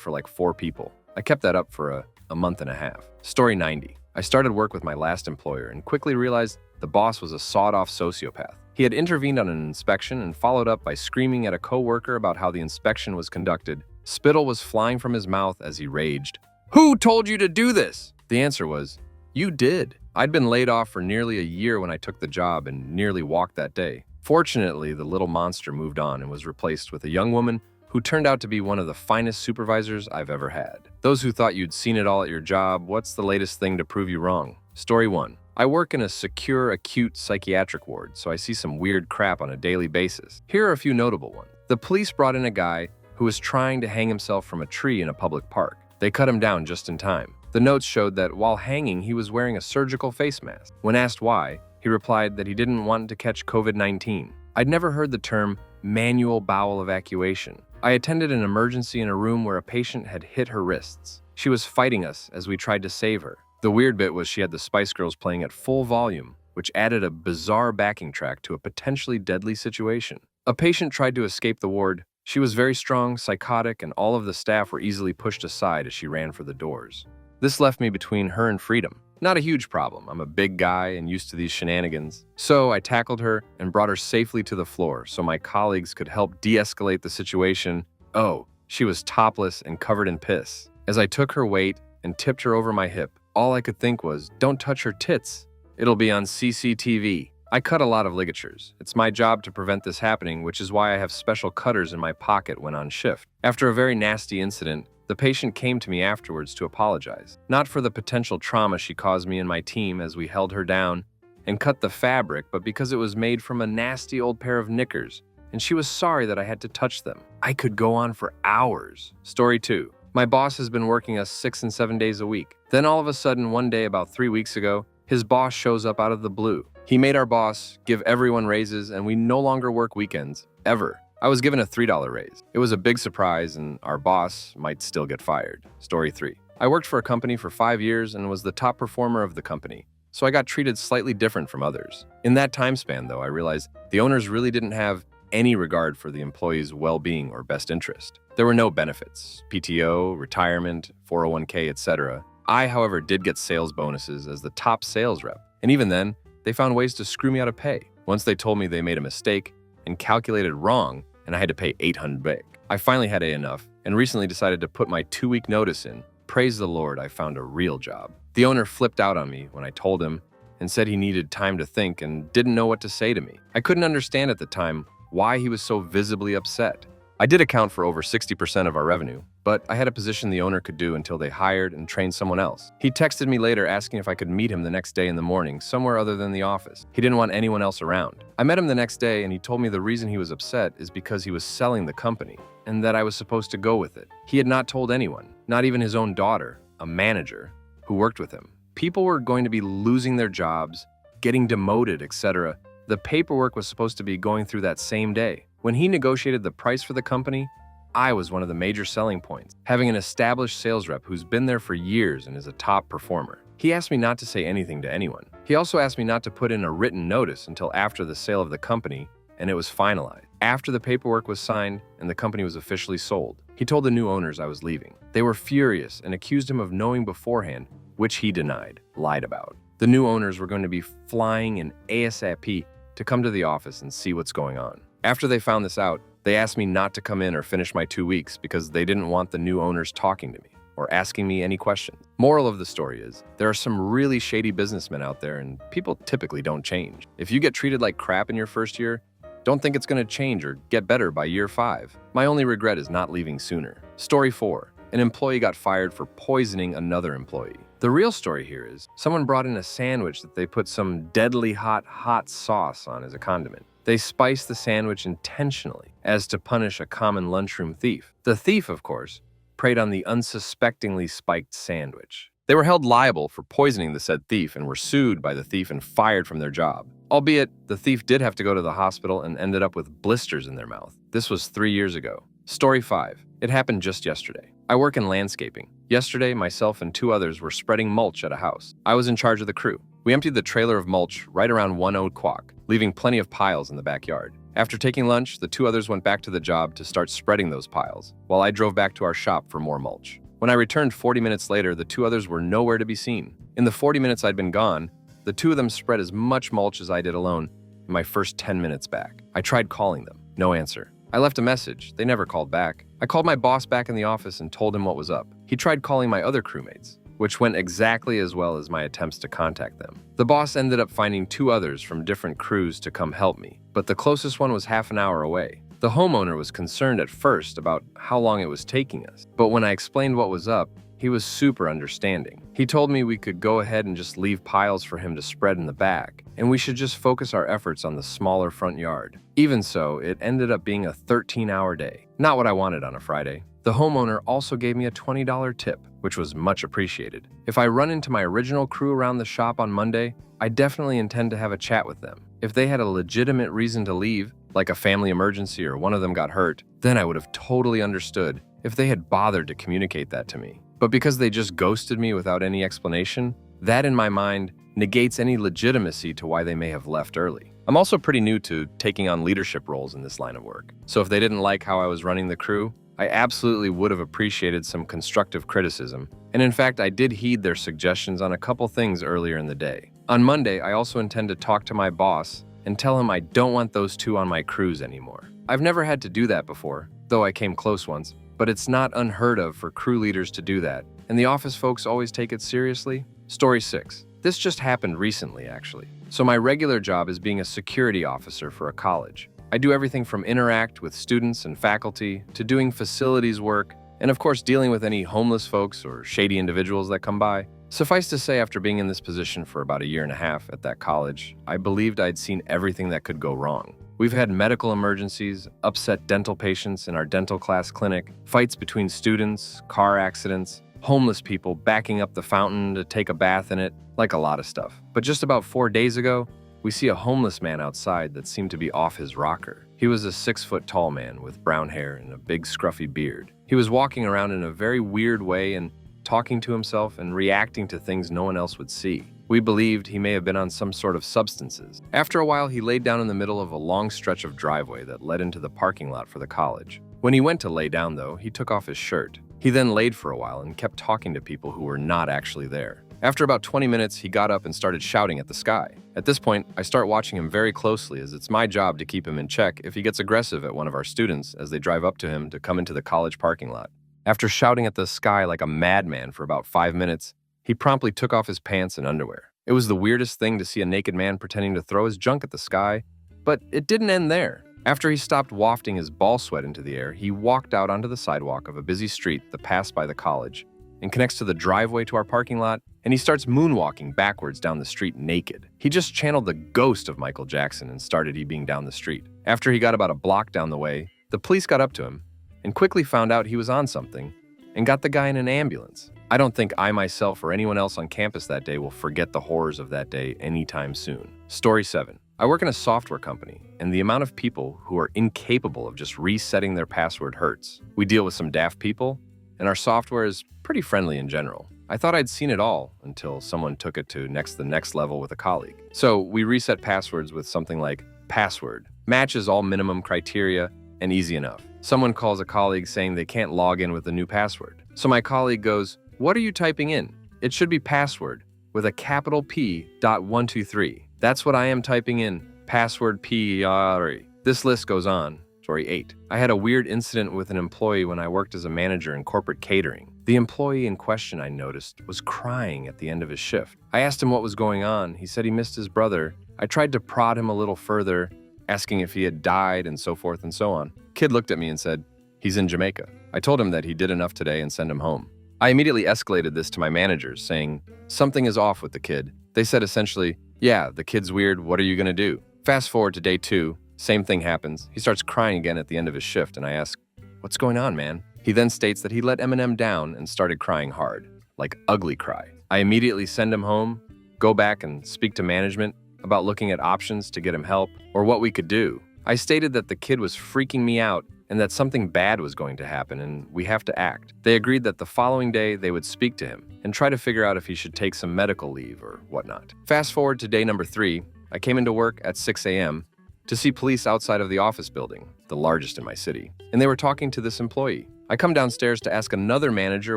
A: for like 4 people. I kept that up for a month and a half. Story 90. I started work with my last employer and quickly realized the boss was a sawed-off sociopath. He had intervened on an inspection and followed up by screaming at a coworker about how the inspection was conducted. Spittle was flying from his mouth as he raged. "Who told you to do this?" The answer was, "You did." I'd been laid off for nearly a year when I took the job and nearly walked that day. Fortunately, the little monster moved on and was replaced with a young woman who turned out to be one of the finest supervisors I've ever had. Those who thought you'd seen it all at your job, what's the latest thing to prove you wrong? Story 1. I work in a secure acute psychiatric ward, so I see some weird crap on a daily basis. Here are a few notable ones. The police brought in a guy who was trying to hang himself from a tree in a public park. They cut him down just in time. The notes showed that while hanging, he was wearing a surgical face mask. When asked why, he replied that he didn't want to catch COVID-19. I'd never heard the term manual bowel evacuation. I attended an emergency in a room where a patient had hit her wrists. She was fighting us as we tried to save her. The weird bit was she had the Spice Girls playing at full volume, which added a bizarre backing track to a potentially deadly situation. A patient tried to escape the ward. She was very strong, psychotic, and all of the staff were easily pushed aside as she ran for the doors. This left me between her and freedom. Not a huge problem. I'm a big guy and used to these shenanigans. So I tackled her and brought her safely to the floor so my colleagues could help de-escalate the situation. Oh, she was topless and covered in piss. As I took her weight and tipped her over my hip, all I could think was, don't touch her tits. It'll be on CCTV. I cut a lot of ligatures. It's my job to prevent this happening, which is why I have special cutters in my pocket when on shift. After a very nasty incident, the patient came to me afterwards to apologize. Not for the potential trauma she caused me and my team as we held her down and cut the fabric, but because it was made from a nasty old pair of knickers, and she was sorry that I had to touch them. I could go on for hours. Story 2. My boss has been working us 6 and 7 days a week. Then all of a sudden, one day about 3 weeks ago, his boss shows up out of the blue. He made our boss give everyone raises, and we no longer work weekends, ever. I was given a $3 raise. It was a big surprise, and our boss might still get fired. Story 3. I worked for a company for 5 years and was the top performer of the company, so I got treated slightly different from others. In that time span, though, I realized the owners really didn't have any regard for the employee's well-being or best interest. There were no benefits, PTO, retirement, 401k, etc. I, however, did get sales bonuses as the top sales rep, and even then, they found ways to screw me out of pay. Once they told me they made a mistake and calculated wrong, and I had to pay $800 back. I finally had enough and recently decided to put my 2-week notice in. Praise the Lord, I found a real job. The owner flipped out on me when I told him and said he needed time to think and didn't know what to say to me. I couldn't understand at the time why he was so visibly upset. I did account for over 60% of our revenue, but I had a position the owner could do until they hired and trained someone else. He texted me later asking if I could meet him the next day in the morning, somewhere other than the office. He didn't want anyone else around. I met him the next day and he told me the reason he was upset is because he was selling the company and that I was supposed to go with it. He had not told anyone, not even his own daughter, a manager, who worked with him. People were going to be losing their jobs, getting demoted, etc. The paperwork was supposed to be going through that same day. When he negotiated the price for the company, I was one of the major selling points, having an established sales rep who's been there for years and is a top performer. He asked me not to say anything to anyone. He also asked me not to put in a written notice until after the sale of the company and it was finalized. After the paperwork was signed and the company was officially sold, he told the new owners I was leaving. They were furious and accused him of knowing beforehand, which he denied, lied about. The new owners were going to be flying in ASAP to come to the office and see what's going on. After they found this out, they asked me not to come in or finish my 2 weeks because they didn't want the new owners talking to me or asking me any questions. Moral of the story is, there are some really shady businessmen out there and people typically don't change. If you get treated like crap in your first year, don't think it's going to change or get better by year 5. My only regret is not leaving sooner. Story 4. An employee got fired for poisoning another employee. The real story here is, someone brought in a sandwich that they put some deadly hot sauce on as a condiment. They spiced the sandwich intentionally as to punish a common lunchroom thief. The thief, of course, preyed on the unsuspectingly spiked sandwich. They were held liable for poisoning the said thief and were sued by the thief and fired from their job. Albeit, the thief did have to go to the hospital and ended up with blisters in their mouth. This was 3 years ago. Story 5. It happened just yesterday. I work in landscaping. Yesterday, myself and 2 others were spreading mulch at a house. I was in charge of the crew. We emptied the trailer of mulch right around 1 o'clock, leaving plenty of piles in the backyard. After taking lunch, the 2 others went back to the job to start spreading those piles, while I drove back to our shop for more mulch. When I returned 40 minutes later, the 2 others were nowhere to be seen. In the 40 minutes I'd been gone, the 2 of them spread as much mulch as I did alone, in my first 10 minutes back. I tried calling them. No answer. I left a message. They never called back. I called my boss back in the office and told him what was up. He tried calling my other crewmates, which went exactly as well as my attempts to contact them. The boss ended up finding 2 others from different crews to come help me, but the closest one was half an hour away. The homeowner was concerned at first about how long it was taking us, but when I explained what was up, he was super understanding. He told me we could go ahead and just leave piles for him to spread in the back, and we should just focus our efforts on the smaller front yard. Even so, it ended up being a 13-hour day. Not what I wanted on a Friday. The homeowner also gave me a $20 tip, which was much appreciated. If I run into my original crew around the shop on Monday, I definitely intend to have a chat with them. If they had a legitimate reason to leave, like a family emergency or one of them got hurt, then I would have totally understood if they had bothered to communicate that to me. But because they just ghosted me without any explanation, that in my mind negates any legitimacy to why they may have left early. I'm also pretty new to taking on leadership roles in this line of work. So if they didn't like how I was running the crew, I absolutely would have appreciated some constructive criticism. And in fact, I did heed their suggestions on a couple things earlier in the day. On Monday, I also intend to talk to my boss and tell him I don't want those 2 on my crews anymore. I've never had to do that before, though I came close once. But it's not unheard of for crew leaders to do that, and the office folks always take it seriously. Story 6. This just happened recently, actually. So my regular job is being a security officer for a college. I do everything from interact with students and faculty to doing facilities work, and of course dealing with any homeless folks or shady individuals that come by. Suffice to say, after being in this position for about a year and a half at that college, I believed I'd seen everything that could go wrong. We've had medical emergencies, upset dental patients in our dental class clinic, fights between students, car accidents, homeless people backing up the fountain to take a bath in it, like a lot of stuff. But just about 4 days ago, we see a homeless man outside that seemed to be off his rocker. He was a 6-foot-tall man with brown hair and a big scruffy beard. He was walking around in a very weird way and talking to himself and reacting to things no one else would see. We believed he may have been on some sort of substances. After a while, he laid down in the middle of a long stretch of driveway that led into the parking lot for the college. When he went to lay down, though, he took off his shirt. He then laid for a while and kept talking to people who were not actually there. After about 20 minutes, he got up and started shouting at the sky. At this point, I start watching him very closely as it's my job to keep him in check if he gets aggressive at one of our students as they drive up to him to come into the college parking lot. After shouting at the sky like a madman for about 5 minutes, he promptly took off his pants and underwear. It was the weirdest thing to see a naked man pretending to throw his junk at the sky, but it didn't end there. After he stopped wafting his ball sweat into the air, he walked out onto the sidewalk of a busy street that passed by the college and connects to the driveway to our parking lot, and he starts moonwalking backwards down the street naked. He just channeled the ghost of Michael Jackson and started being down the street. After he got about a block down the way, the police got up to him and quickly found out he was on something and got the guy in an ambulance. I don't think I myself or anyone else on campus that day will forget the horrors of that day anytime soon. Story 7. I work in a software company, and the amount of people who are incapable of just resetting their password hurts. We deal with some daft people, and our software is pretty friendly in general. I thought I'd seen it all until someone took it to the next level with a colleague. So we reset passwords with something like password, matches all minimum criteria, and easy enough. Someone calls a colleague saying they can't log in with a new password. So my colleague goes, "What are you typing in? It should be password with a capital P.123. That's what I am typing in, password P.R.E." This list goes on. Story 8. I had a weird incident with an employee when I worked as a manager in corporate catering. The employee in question, I noticed, was crying at the end of his shift. I asked him what was going on. He said he missed his brother. I tried to prod him a little further, asking if he had died and so forth and so on. Kid looked at me and said, "He's in Jamaica." I told him that he did enough today and sent him home. I immediately escalated this to my managers, saying, "Something is off with the kid." They said essentially, "Yeah, the kid's weird, what are you gonna do?" Fast forward to day 2, same thing happens. He starts crying again at the end of his shift, and I ask, "What's going on, man?" He then states that he let Eminem down and started crying hard, like ugly cry. I immediately send him home, go back and speak to management about looking at options to get him help or what we could do. I stated that the kid was freaking me out and that something bad was going to happen and we have to act. They agreed that the following day they would speak to him and try to figure out if he should take some medical leave or whatnot. Fast forward to day number 3, I came into work at 6 a.m. to see police outside of the office building, the largest in my city, and they were talking to this employee. I come downstairs to ask another manager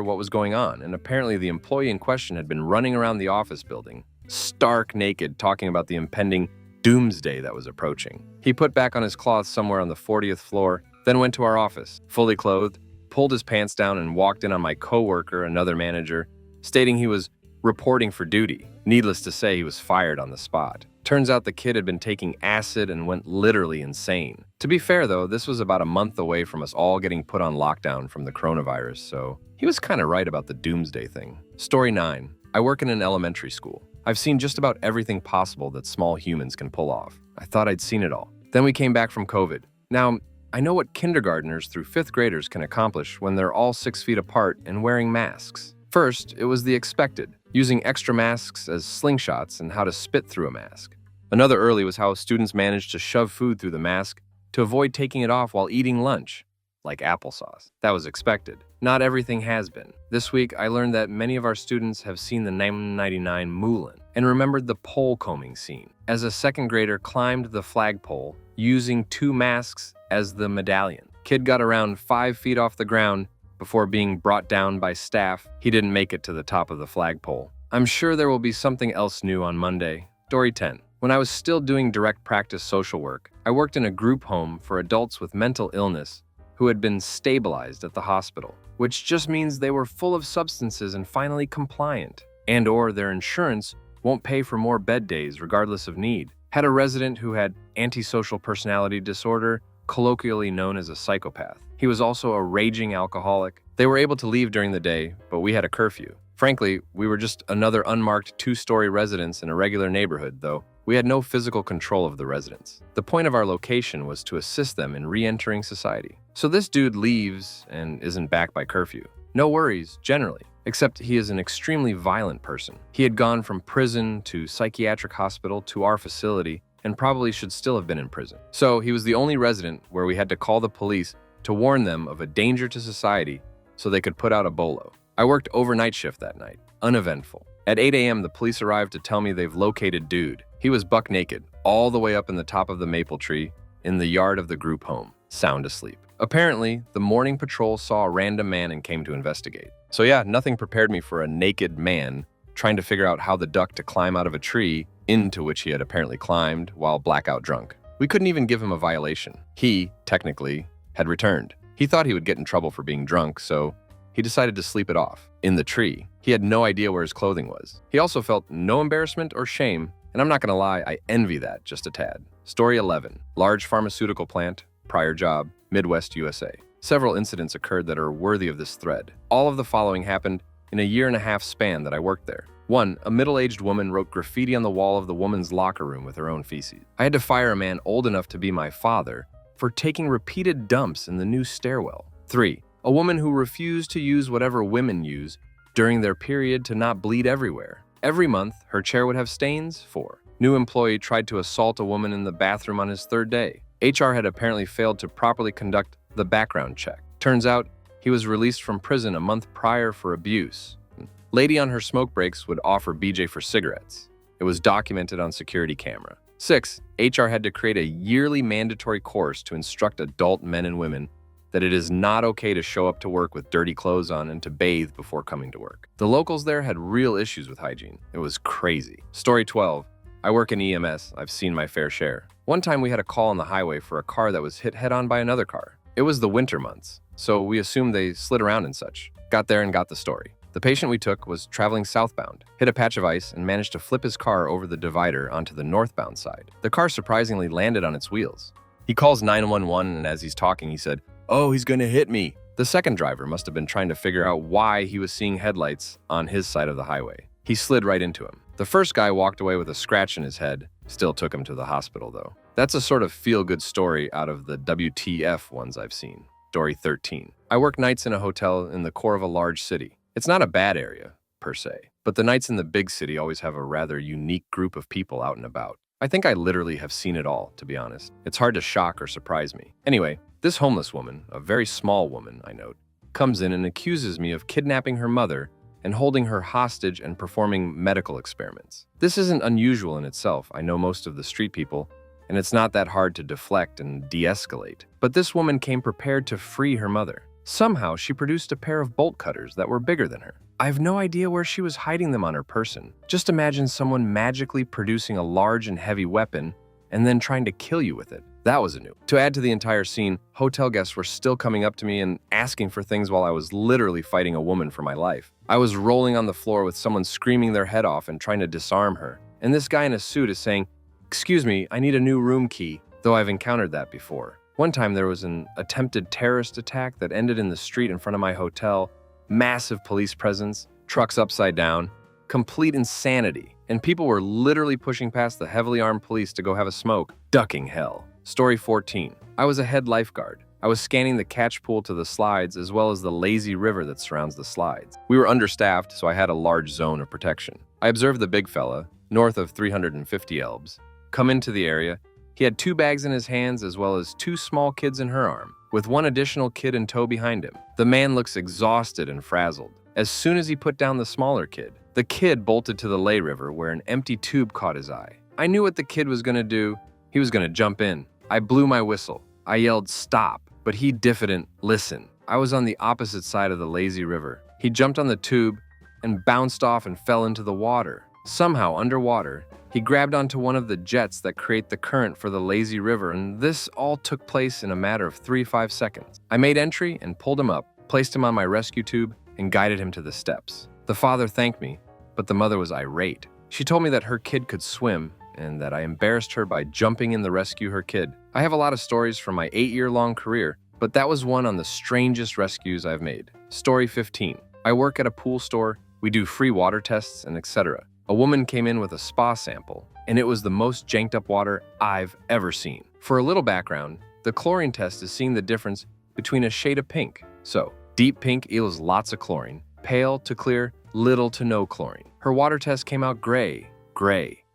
A: what was going on, and apparently the employee in question had been running around the office building, stark naked, talking about the impending doomsday that was approaching. He put back on his cloth somewhere on the 40th floor, then went to our office, fully clothed, pulled his pants down and walked in on my coworker, another manager, stating he was reporting for duty. Needless to say, he was fired on the spot. Turns out the kid had been taking acid and went literally insane. To be fair though, this was about a month away from us all getting put on lockdown from the coronavirus, so he was kind of right about the doomsday thing. Story 9. I work in an elementary school. I've seen just about everything possible that small humans can pull off. I thought I'd seen it all. Then we came back from COVID. Now, I know what kindergartners through 5th graders can accomplish when they're all 6 feet apart and wearing masks. First, it was the expected, using extra masks as slingshots and how to spit through a mask. Another early was how students managed to shove food through the mask to avoid taking it off while eating lunch, like applesauce. That was expected. Not everything has been. This week, I learned that many of our students have seen the 1999 Moulin and remembered the pole combing scene, as a 2nd grader climbed the flagpole using 2 masks as the medallion. Kid got around 5 feet off the ground before being brought down by staff. He didn't make it to the top of the flagpole. I'm sure there will be something else new on Monday. Story 10. When I was still doing direct practice social work, I worked in a group home for adults with mental illness who had been stabilized at the hospital, which just means they were full of substances and finally compliant, and/or their insurance won't pay for more bed days regardless of need. Had a resident who had antisocial personality disorder, colloquially known as a psychopath. He was also a raging alcoholic. They were able to leave during the day, but we had a curfew. Frankly, we were just another unmarked 2-story residence in a regular neighborhood, though we had no physical control of the residents. The point of our location was to assist them in re-entering society. So this dude leaves and isn't back by curfew. No worries, generally, except he is an extremely violent person. He had gone from prison to psychiatric hospital to our facility and probably should still have been in prison. So he was the only resident where we had to call the police to warn them of a danger to society so they could put out a bolo. I worked overnight shift that night, uneventful. At 8 a.m., the police arrived to tell me they've located dude. He was buck naked, all the way up in the top of the maple tree, in the yard of the group home, sound asleep. Apparently, the morning patrol saw a random man and came to investigate. So yeah, nothing prepared me for a naked man trying to figure out how the duck to climb out of a tree into which he had apparently climbed while blackout drunk. We couldn't even give him a violation. He, technically, had returned. He thought he would get in trouble for being drunk, so he decided to sleep it off in the tree. He had no idea where his clothing was. He also felt no embarrassment or shame, and I'm not gonna lie, I envy that just a tad. Story 11. Large pharmaceutical plant, prior job, Midwest, USA. Several incidents occurred that are worthy of this thread. All of the following happened in a 1.5-year span that I worked there. 1. A middle-aged woman wrote graffiti on the wall of the woman's locker room with her own feces. I had to fire a man old enough to be my father for taking repeated dumps in the new stairwell. 3. A woman who refused to use whatever women use during their period to not bleed everywhere. Every month, her chair would have stains. 4. New employee tried to assault a woman in the bathroom on his 3rd day. HR had apparently failed to properly conduct the background check. Turns out, he was released from prison a month prior for abuse. Lady on her smoke breaks would offer BJ for cigarettes. It was documented on security camera. 6. HR had to create a yearly mandatory course to instruct adult men and women that it is not okay to show up to work with dirty clothes on and to bathe before coming to work. The locals there had real issues with hygiene. It was crazy. Story 12. I work in EMS. I've seen my fair share. One time we had a call on the highway for a car that was hit head-on by another car. It was the winter months, so we assumed they slid around and such. Got there and got the story. The patient we took was traveling southbound, hit a patch of ice, and managed to flip his car over the divider onto the northbound side. The car surprisingly landed on its wheels. He calls 911, and as he's talking, he said, "Oh, he's gonna hit me." The second driver must have been trying to figure out why he was seeing headlights on his side of the highway. He slid right into him. The first guy walked away with a scratch in his head. Still took him to the hospital, though. That's a sort of feel-good story out of the WTF ones I've seen. Story 13. I work nights in a hotel in the core of a large city. It's not a bad area, per se, but the nights in the big city always have a rather unique group of people out and about. I think I literally have seen it all, to be honest. It's hard to shock or surprise me. Anyway, this homeless woman, a very small woman, I note, comes in and accuses me of kidnapping her mother and holding her hostage and performing medical experiments. This isn't unusual in itself. I know most of the street people, and it's not that hard to deflect and de-escalate. But this woman came prepared to free her mother. Somehow, she produced a pair of bolt cutters that were bigger than her. I have no idea where she was hiding them on her person. Just imagine someone magically producing a large and heavy weapon and then trying to kill you with it. That was a new. To add to the entire scene, hotel guests were still coming up to me and asking for things while I was literally fighting a woman for my life. I was rolling on the floor with someone screaming their head off and trying to disarm her. And this guy in a suit is saying, "Excuse me, I need a new room key," though I've encountered that before. One time there was an attempted terrorist attack that ended in the street in front of my hotel, massive police presence, trucks upside down, complete insanity, and people were literally pushing past the heavily armed police to go have a smoke, ducking hell. Story 14. I was a head lifeguard. I was scanning the catch pool to the slides as well as the lazy river that surrounds the slides. We were understaffed, so I had a large zone of protection. I observed the big fella, north of 350 elbs, come into the area. He had 2 bags in his hands as well as 2 small kids in her arm, with 1 additional kid in tow behind him. The man looks exhausted and frazzled. As soon as he put down the smaller kid, the kid bolted to the lay river where an empty tube caught his eye. I knew what the kid was going to do. He was going to jump in. I blew my whistle. I yelled, "Stop," but he diffident, "Listen." I was on the opposite side of the lazy river. He jumped on the tube and bounced off and fell into the water. Somehow, underwater, he grabbed onto one of the jets that create the current for the lazy river, and this all took place in a matter of 3-5 seconds. I made entry and pulled him up, placed him on my rescue tube, and guided him to the steps. The father thanked me, but the mother was irate. She told me that her kid could swim and that I embarrassed her by jumping in to rescue her kid. I have a lot of stories from my 8-year-long career, but that was one on the strangest rescues I've made. Story 15. I work at a pool store. We do free water tests and etc. A woman came in with a spa sample, and it was the most janked up water I've ever seen. For a little background, the chlorine test is seeing the difference between a shade of pink. So, deep pink equals lots of chlorine, pale to clear, little to no chlorine. Her water test came out gray.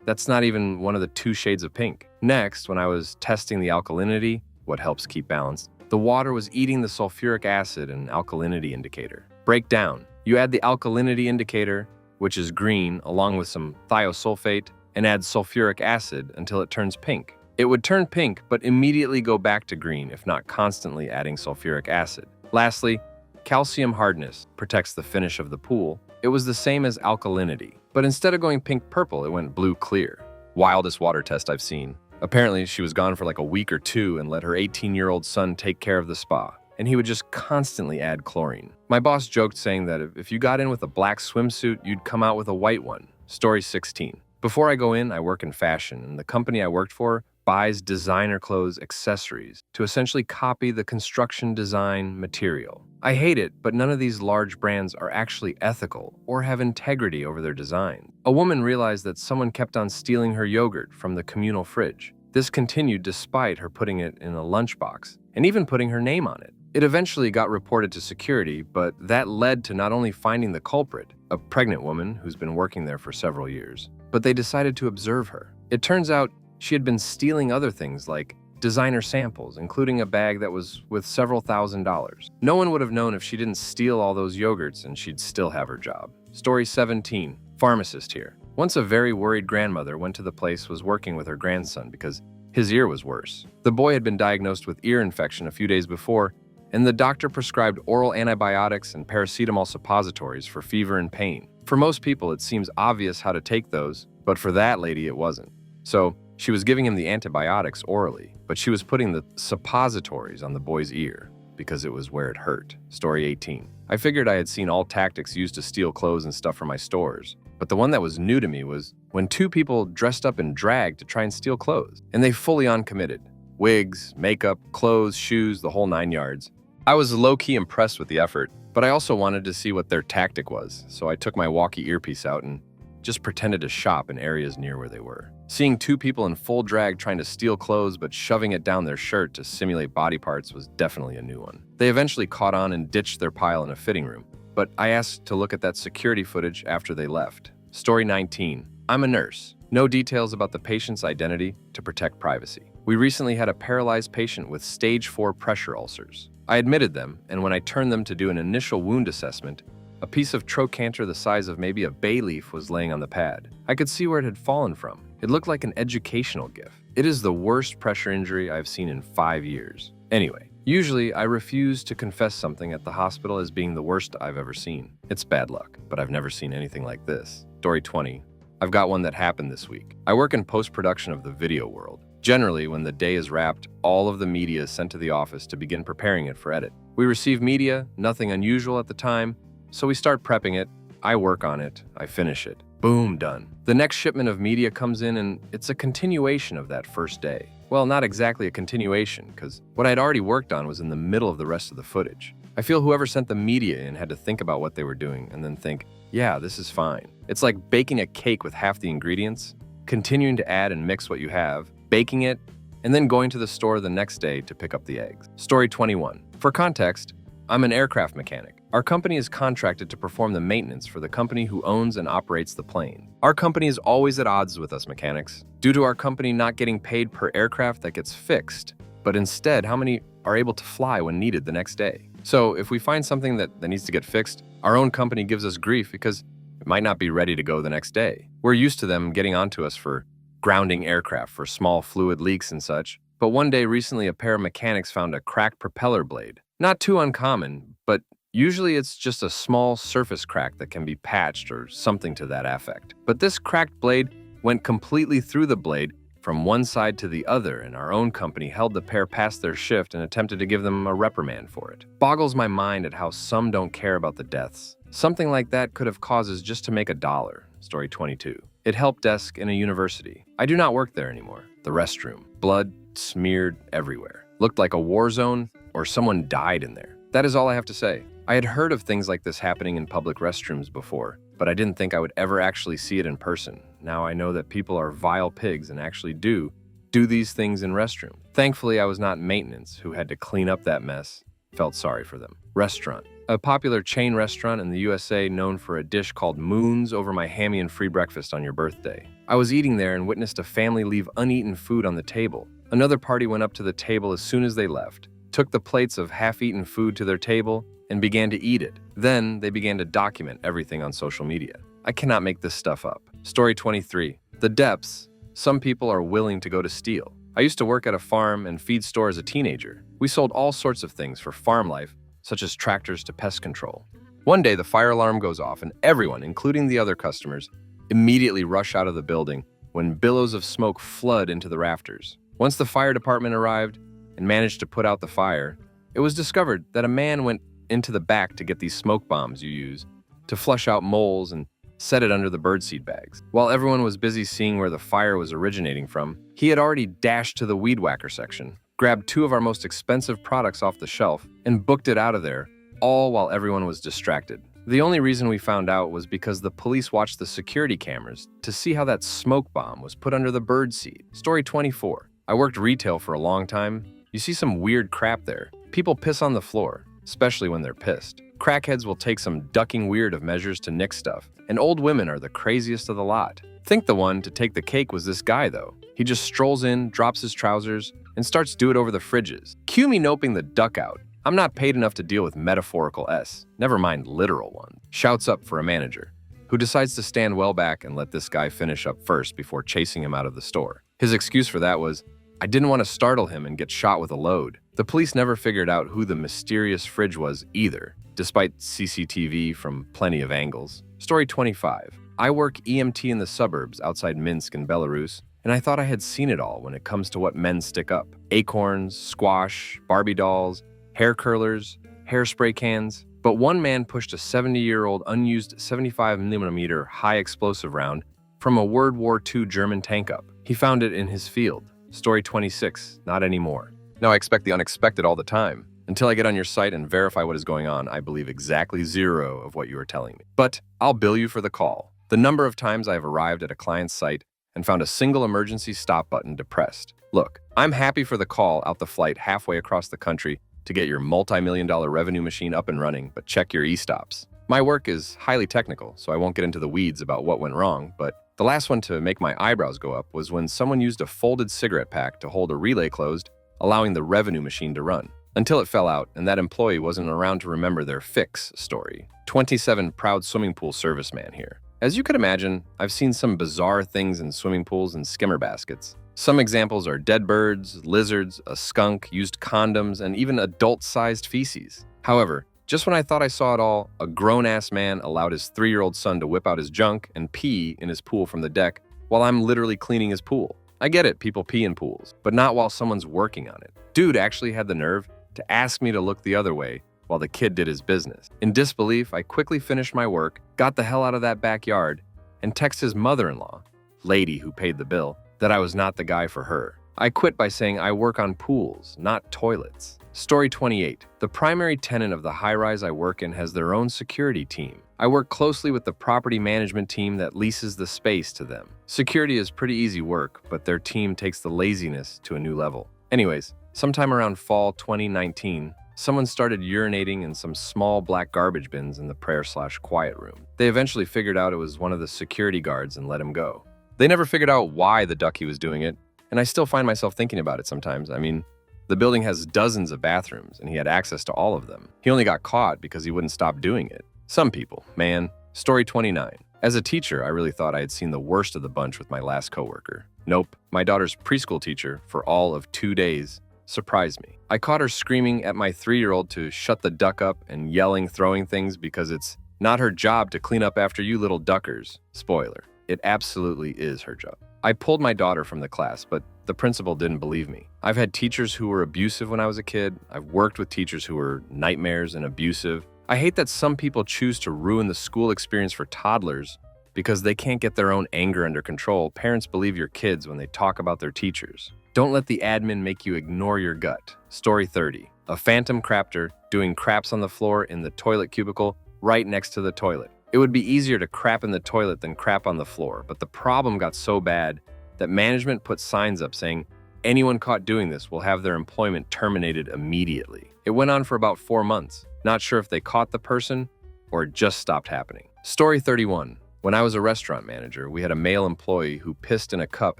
A: That's not even one of the 2 shades of pink. Next, when I was testing the alkalinity, what helps keep balance, the water was eating the sulfuric acid and alkalinity indicator. Breakdown. You add the alkalinity indicator, which is green, along with some thiosulfate, and add sulfuric acid until it turns pink. It would turn pink, but immediately go back to green if not constantly adding sulfuric acid. Lastly, calcium hardness protects the finish of the pool. It was the same as alkalinity, but instead of going pink-purple, it went blue-clear. Wildest water test I've seen. Apparently, she was gone for like a week or 2 and let her 18-year-old son take care of the spa, and he would just constantly add chlorine. My boss joked saying that if you got in with a black swimsuit, you'd come out with a white one. Story 16. Before I go in, I work in fashion, and the company I worked for buys designer clothes accessories to essentially copy the construction design material. I hate it, but none of these large brands are actually ethical or have integrity over their design. A woman realized that someone kept on stealing her yogurt from the communal fridge. This continued despite her putting it in a lunchbox and even putting her name on it. It eventually got reported to security, but that led to not only finding the culprit, a pregnant woman who's been working there for several years, but they decided to observe her. It turns out she had been stealing other things like designer samples, including a bag that was worth several $1,000s. No one would have known if she didn't steal all those yogurts and she'd still have her job. Story 17. Pharmacist here. Once a very worried grandmother went to the place was working with her grandson because his ear was worse. The boy had been diagnosed with ear infection a few days before, and the doctor prescribed oral antibiotics and paracetamol suppositories for fever and pain. For most people, it seems obvious how to take those, but for that lady, it wasn't. So, she was giving him the antibiotics orally, but she was putting the suppositories on the boy's ear because it was where it hurt. Story 18. I figured I had seen all tactics used to steal clothes and stuff from my stores, but the one that was new to me was when 2 people dressed up in drag to try and steal clothes, and they fully on committed. Wigs, makeup, clothes, shoes, the whole 9 yards. I was low-key impressed with the effort, but I also wanted to see what their tactic was, so I took my walkie earpiece out and just pretended to shop in areas near where they were. Seeing 2 people in full drag trying to steal clothes but shoving it down their shirt to simulate body parts was definitely a new one. They eventually caught on and ditched their pile in a fitting room, but I asked to look at that security footage after they left. Story 19. I'm a nurse. No details about the patient's identity to protect privacy. We recently had a paralyzed patient with stage 4 pressure ulcers. I admitted them, and when I turned them to do an initial wound assessment, a piece of trochanter the size of maybe a bay leaf was laying on the pad. I could see where it had fallen from. It looked like an educational gift. It is the worst pressure injury I've seen in 5 years. Anyway, usually I refuse to confess something at the hospital as being the worst I've ever seen. It's bad luck, but I've never seen anything like this. Story 20. I've got one that happened this week. I work in post-production of the video world. Generally, when the day is wrapped, all of the media is sent to the office to begin preparing it for edit. We receive media, nothing unusual at the time, so we start prepping it. I work on it, I finish it. Boom, done. The next shipment of media comes in and it's a continuation of that first day. Well, not exactly a continuation, because what I'd already worked on was in the middle of the rest of the footage. I feel whoever sent the media in had to think about what they were doing and then think, yeah, this is fine. It's like baking a cake with half the ingredients, continuing to add and mix what you have, baking it, and then going to the store the next day to pick up the eggs. Story 21. For context, I'm an aircraft mechanic. Our company is contracted to perform the maintenance for the company who owns and operates the plane. Our company is always at odds with us mechanics, due to our company not getting paid per aircraft that gets fixed, but instead how many are able to fly when needed the next day. So if we find something that needs to get fixed, our own company gives us grief because it might not be ready to go the next day. We're used to them getting onto us for grounding aircraft for small fluid leaks and such, but one day recently a pair of mechanics found a cracked propeller blade. Not too uncommon, but usually it's just a small surface crack that can be patched or something to that effect. But this cracked blade went completely through the blade from one side to the other, and our own company held the pair past their shift and attempted to give them a reprimand for it. Boggles my mind at how some don't care about the deaths. Something like that could have causes just to make $1. Story 22. It help desk in a university. I do not work there anymore. The restroom. Blood smeared everywhere. Looked like a war zone or someone died in there. That is all I have to say. I had heard of things like this happening in public restrooms before, but I didn't think I would ever actually see it in person. Now I know that people are vile pigs and actually do these things in restrooms. Thankfully, I was not maintenance who had to clean up that mess. Felt sorry for them. Restaurant. A popular chain restaurant in the USA known for a dish called Moons over my hammy and free breakfast on your birthday. I was eating there and witnessed a family leave uneaten food on the table. Another party went up to the table as soon as they left, took the plates of half-eaten food to their table, and began to eat it. Then they began to document everything on social media. I cannot make this stuff up. Story 23. The depths. Some people are willing to go to steal. I used to work at a farm and feed store as a teenager. We sold all sorts of things for farm life, such as tractors to pest control. One day, the fire alarm goes off and everyone, including the other customers, immediately rush out of the building when billows of smoke flood into the rafters. Once the fire department arrived and managed to put out the fire, it was discovered that a man went into the back to get these smoke bombs you use to flush out moles and set it under the birdseed bags. While everyone was busy seeing where the fire was originating from, he had already dashed to the weed whacker section, grabbed 2 of our most expensive products off the shelf, and booked it out of there, all while everyone was distracted. The only reason we found out was because the police watched the security cameras to see how that smoke bomb was put under the birdseed. Story 24. I worked retail for a long time. You see some weird crap there. People piss on the floor, especially when they're pissed. Crackheads will take some ducking weird of measures to nick stuff, and old women are the craziest of the lot. Think the one to take the cake was this guy, though. He just strolls in, drops his trousers, and starts do it over the fridges. Cue me noping the duck out. I'm not paid enough to deal with metaphorical S, never mind literal one. Shouts up for a manager, who decides to stand well back and let this guy finish up first before chasing him out of the store. His excuse for that was, I didn't want to startle him and get shot with a load. The police never figured out who the mysterious fridge was either, despite CCTV from plenty of angles. Story 25. I work EMT in the suburbs outside Minsk in Belarus, and I thought I had seen it all when it comes to what men stick up. Acorns, squash, Barbie dolls, hair curlers, hairspray cans. But one man pushed a 70-year-old unused 75mm high explosive round from a World War II German tank up. He found it in his field. Story 26. Not anymore. Now I expect the unexpected all the time. Until I get on your site and verify what is going on, I believe exactly 0 of what you are telling me. But I'll bill you for the call. The number of times I have arrived at a client's site and found a single emergency stop button depressed. Look, I'm happy for the call out the flight halfway across the country to get your multi-million-dollar revenue machine up and running, but check your e-stops. My work is highly technical, so I won't get into the weeds about what went wrong, but the last one to make my eyebrows go up was when someone used a folded cigarette pack to hold a relay closed, allowing the revenue machine to run. Until it fell out, and that employee wasn't around to remember their fix story. 27 proud swimming pool serviceman here. As you could imagine, I've seen some bizarre things in swimming pools and skimmer baskets. Some examples are dead birds, lizards, a skunk, used condoms, and even adult-sized feces. However, just when I thought I saw it all, a grown-ass man allowed his 3-year-old son to whip out his junk and pee in his pool from the deck while I'm literally cleaning his pool. I get it, people pee in pools, but not while someone's working on it. Dude actually had the nerve to ask me to look the other way while the kid did his business. In disbelief, I quickly finished my work, got the hell out of that backyard, and texted his mother-in-law, lady who paid the bill, that I was not the guy for her. I quit by saying I work on pools, not toilets. Story 28. The primary tenant of the high-rise I work in has their own security team. I work closely with the property management team that leases the space to them. Security is pretty easy work, but their team takes the laziness to a new level. Anyways, sometime around fall 2019, someone started urinating in some small black garbage bins in the prayer/quiet room. They eventually figured out it was one of the security guards and let him go. They never figured out why the ducky was doing it, and I still find myself thinking about it sometimes. I mean, the building has dozens of bathrooms, and he had access to all of them. He only got caught because he wouldn't stop doing it. Some people, man. Story 29. As a teacher, I really thought I had seen the worst of the bunch with my last coworker. Nope. My daughter's preschool teacher, for all of 2 days, surprised me. I caught her screaming at my 3-year-old to shut the duck up and yelling, throwing things because it's not her job to clean up after you little duckers. Spoiler. It absolutely is her job. I pulled my daughter from the class, but the principal didn't believe me. I've had teachers who were abusive when I was a kid. I've worked with teachers who were nightmares and abusive. I hate that some people choose to ruin the school experience for toddlers because they can't get their own anger under control. Parents believe your kids when they talk about their teachers. Don't let the admin make you ignore your gut. Story 30. A phantom crapter doing craps on the floor in the toilet cubicle right next to the toilet. It would be easier to crap in the toilet than crap on the floor, but the problem got so bad that management put signs up saying anyone caught doing this will have their employment terminated immediately. It went on for about 4 months. Not sure if they caught the person or it just stopped happening. Story 31. When I was a restaurant manager, we had a male employee who pissed in a cup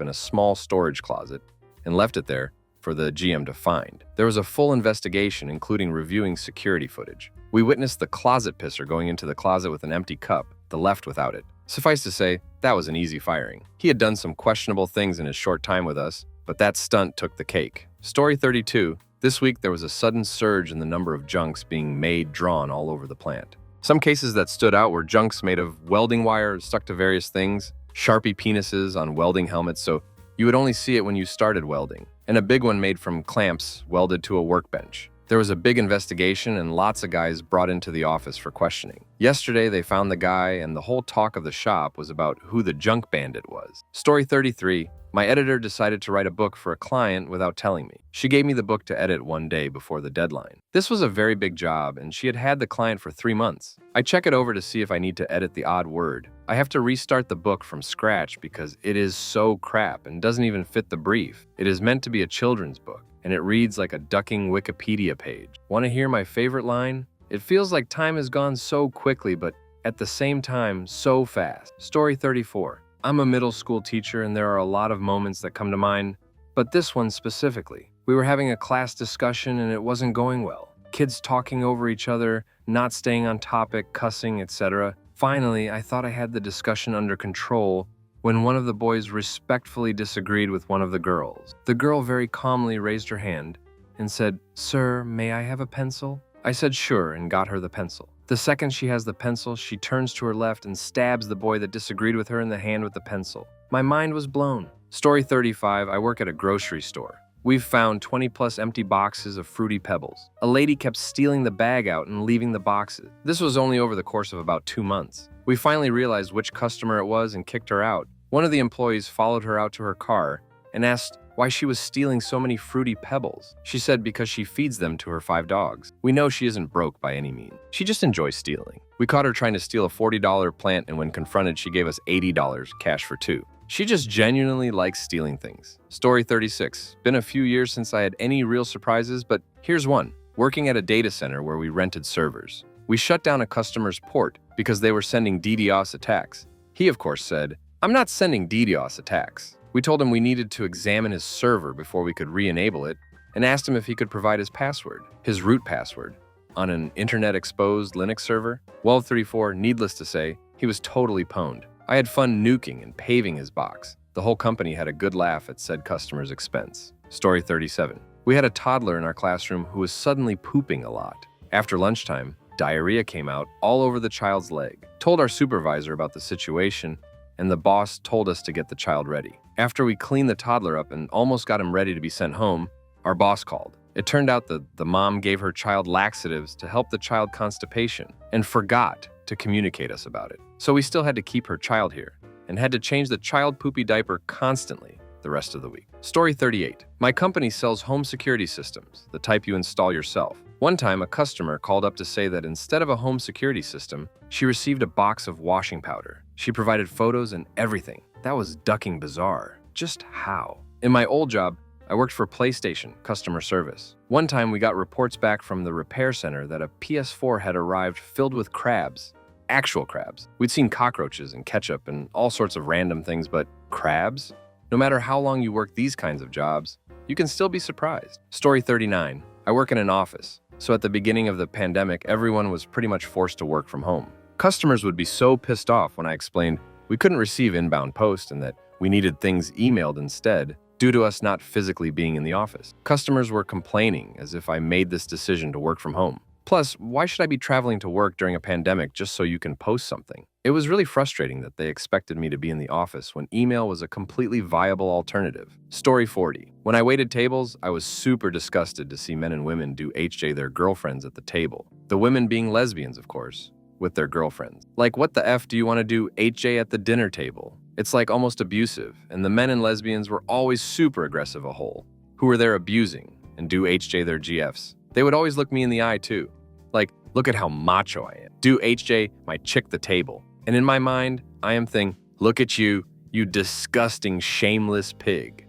A: in a small storage closet and left it there for the GM to find. There was a full investigation, including reviewing security footage. We witnessed the closet pisser going into the closet with an empty cup, the left without it. Suffice to say, that was an easy firing. He had done some questionable things in his short time with us, but that stunt took the cake. Story 32. This week, there was a sudden surge in the number of junks being drawn all over the plant. Some cases that stood out were junks made of welding wire stuck to various things, Sharpie penises on welding helmets so you would only see it when you started welding, and a big one made from clamps welded to a workbench. There was a big investigation and lots of guys brought into the office for questioning. Yesterday, they found the guy, and the whole talk of the shop was about who the junk bandit was. Story 33. My editor decided to write a book for a client without telling me. She gave me the book to edit one day before the deadline. This was a very big job, and she had had the client for 3 months. I check it over to see if I need to edit the odd word. I have to restart the book from scratch because it is so crap and doesn't even fit the brief. It is meant to be a children's book, and it reads like a ducking Wikipedia page. Want to hear my favorite line? It feels like time has gone so quickly, but at the same time, so fast. Story 34. I'm a middle school teacher, and there are a lot of moments that come to mind, but this one specifically. We were having a class discussion, and it wasn't going well. Kids talking over each other, not staying on topic, cussing, etc. Finally, I thought I had the discussion under control when one of the boys respectfully disagreed with one of the girls. The girl very calmly raised her hand and said, "Sir, may I have a pencil?" I said sure and got her the pencil. The second she has the pencil, she turns to her left and stabs the boy that disagreed with her in the hand with the pencil. My mind was blown. Story 35. I work at a grocery store. We've found 20+ empty boxes of Fruity Pebbles. A lady kept stealing the bag out and leaving the boxes. This was only over the course of about 2 months. We finally realized which customer it was and kicked her out. One of the employees followed her out to her car and asked why she was stealing so many Fruity Pebbles. She said because she feeds them to her 5 dogs. We know she isn't broke by any means. She just enjoys stealing. We caught her trying to steal a $40 plant, and when confronted, she gave us $80 cash for 2. She just genuinely likes stealing things. Story 36. Been a few years since I had any real surprises, but here's one. Working at a data center where we rented servers. We shut down a customer's port because they were sending DDoS attacks. He, of course, said, "I'm not sending DDoS attacks." We told him we needed to examine his server before we could re-enable it and asked him if he could provide his password, his root password, on an internet-exposed Linux server. 1234, needless to say, he was totally pwned. I had fun nuking and paving his box. The whole company had a good laugh at said customer's expense. Story 37. We had a toddler in our classroom who was suddenly pooping a lot. After lunchtime, diarrhea came out all over the child's leg. Told our supervisor about the situation, and the boss told us to get the child ready. After we cleaned the toddler up and almost got him ready to be sent home, our boss called. It turned out that the mom gave her child laxatives to help the child constipation and forgot to communicate us about it. So we still had to keep her child here and had to change the child poopy diaper constantly the rest of the week. Story 38. My company sells home security systems, the type you install yourself. One time, a customer called up to say that instead of a home security system, she received a box of washing powder. She provided photos and everything. That was ducking bizarre. Just how? In my old job, I worked for PlayStation customer service. One time, we got reports back from the repair center that a PS4 had arrived filled with crabs. Actual crabs. We'd seen cockroaches and ketchup and all sorts of random things, but crabs? No matter how long you work these kinds of jobs, you can still be surprised. Story 39. I work in an office, so at the beginning of the pandemic, everyone was pretty much forced to work from home. Customers would be so pissed off when I explained we couldn't receive inbound post and that we needed things emailed instead due to us not physically being in the office. Customers were complaining as if I made this decision to work from home. Plus, why should I be traveling to work during a pandemic just so you can post something? It was really frustrating that they expected me to be in the office when email was a completely viable alternative. Story 40. When I waited tables, I was super disgusted to see men and women do HJ their girlfriends at the table. The women being lesbians, of course, with their girlfriends. Like, what the F do you want to do HJ at the dinner table? It's like almost abusive, and the men and lesbians were always super aggressive a whole, who were there abusing and do HJ their GFs. They would always look me in the eye too. Like, look at how macho I am. Do HJ my chick the table. And in my mind, I am thinking, look at you, you disgusting, shameless pig.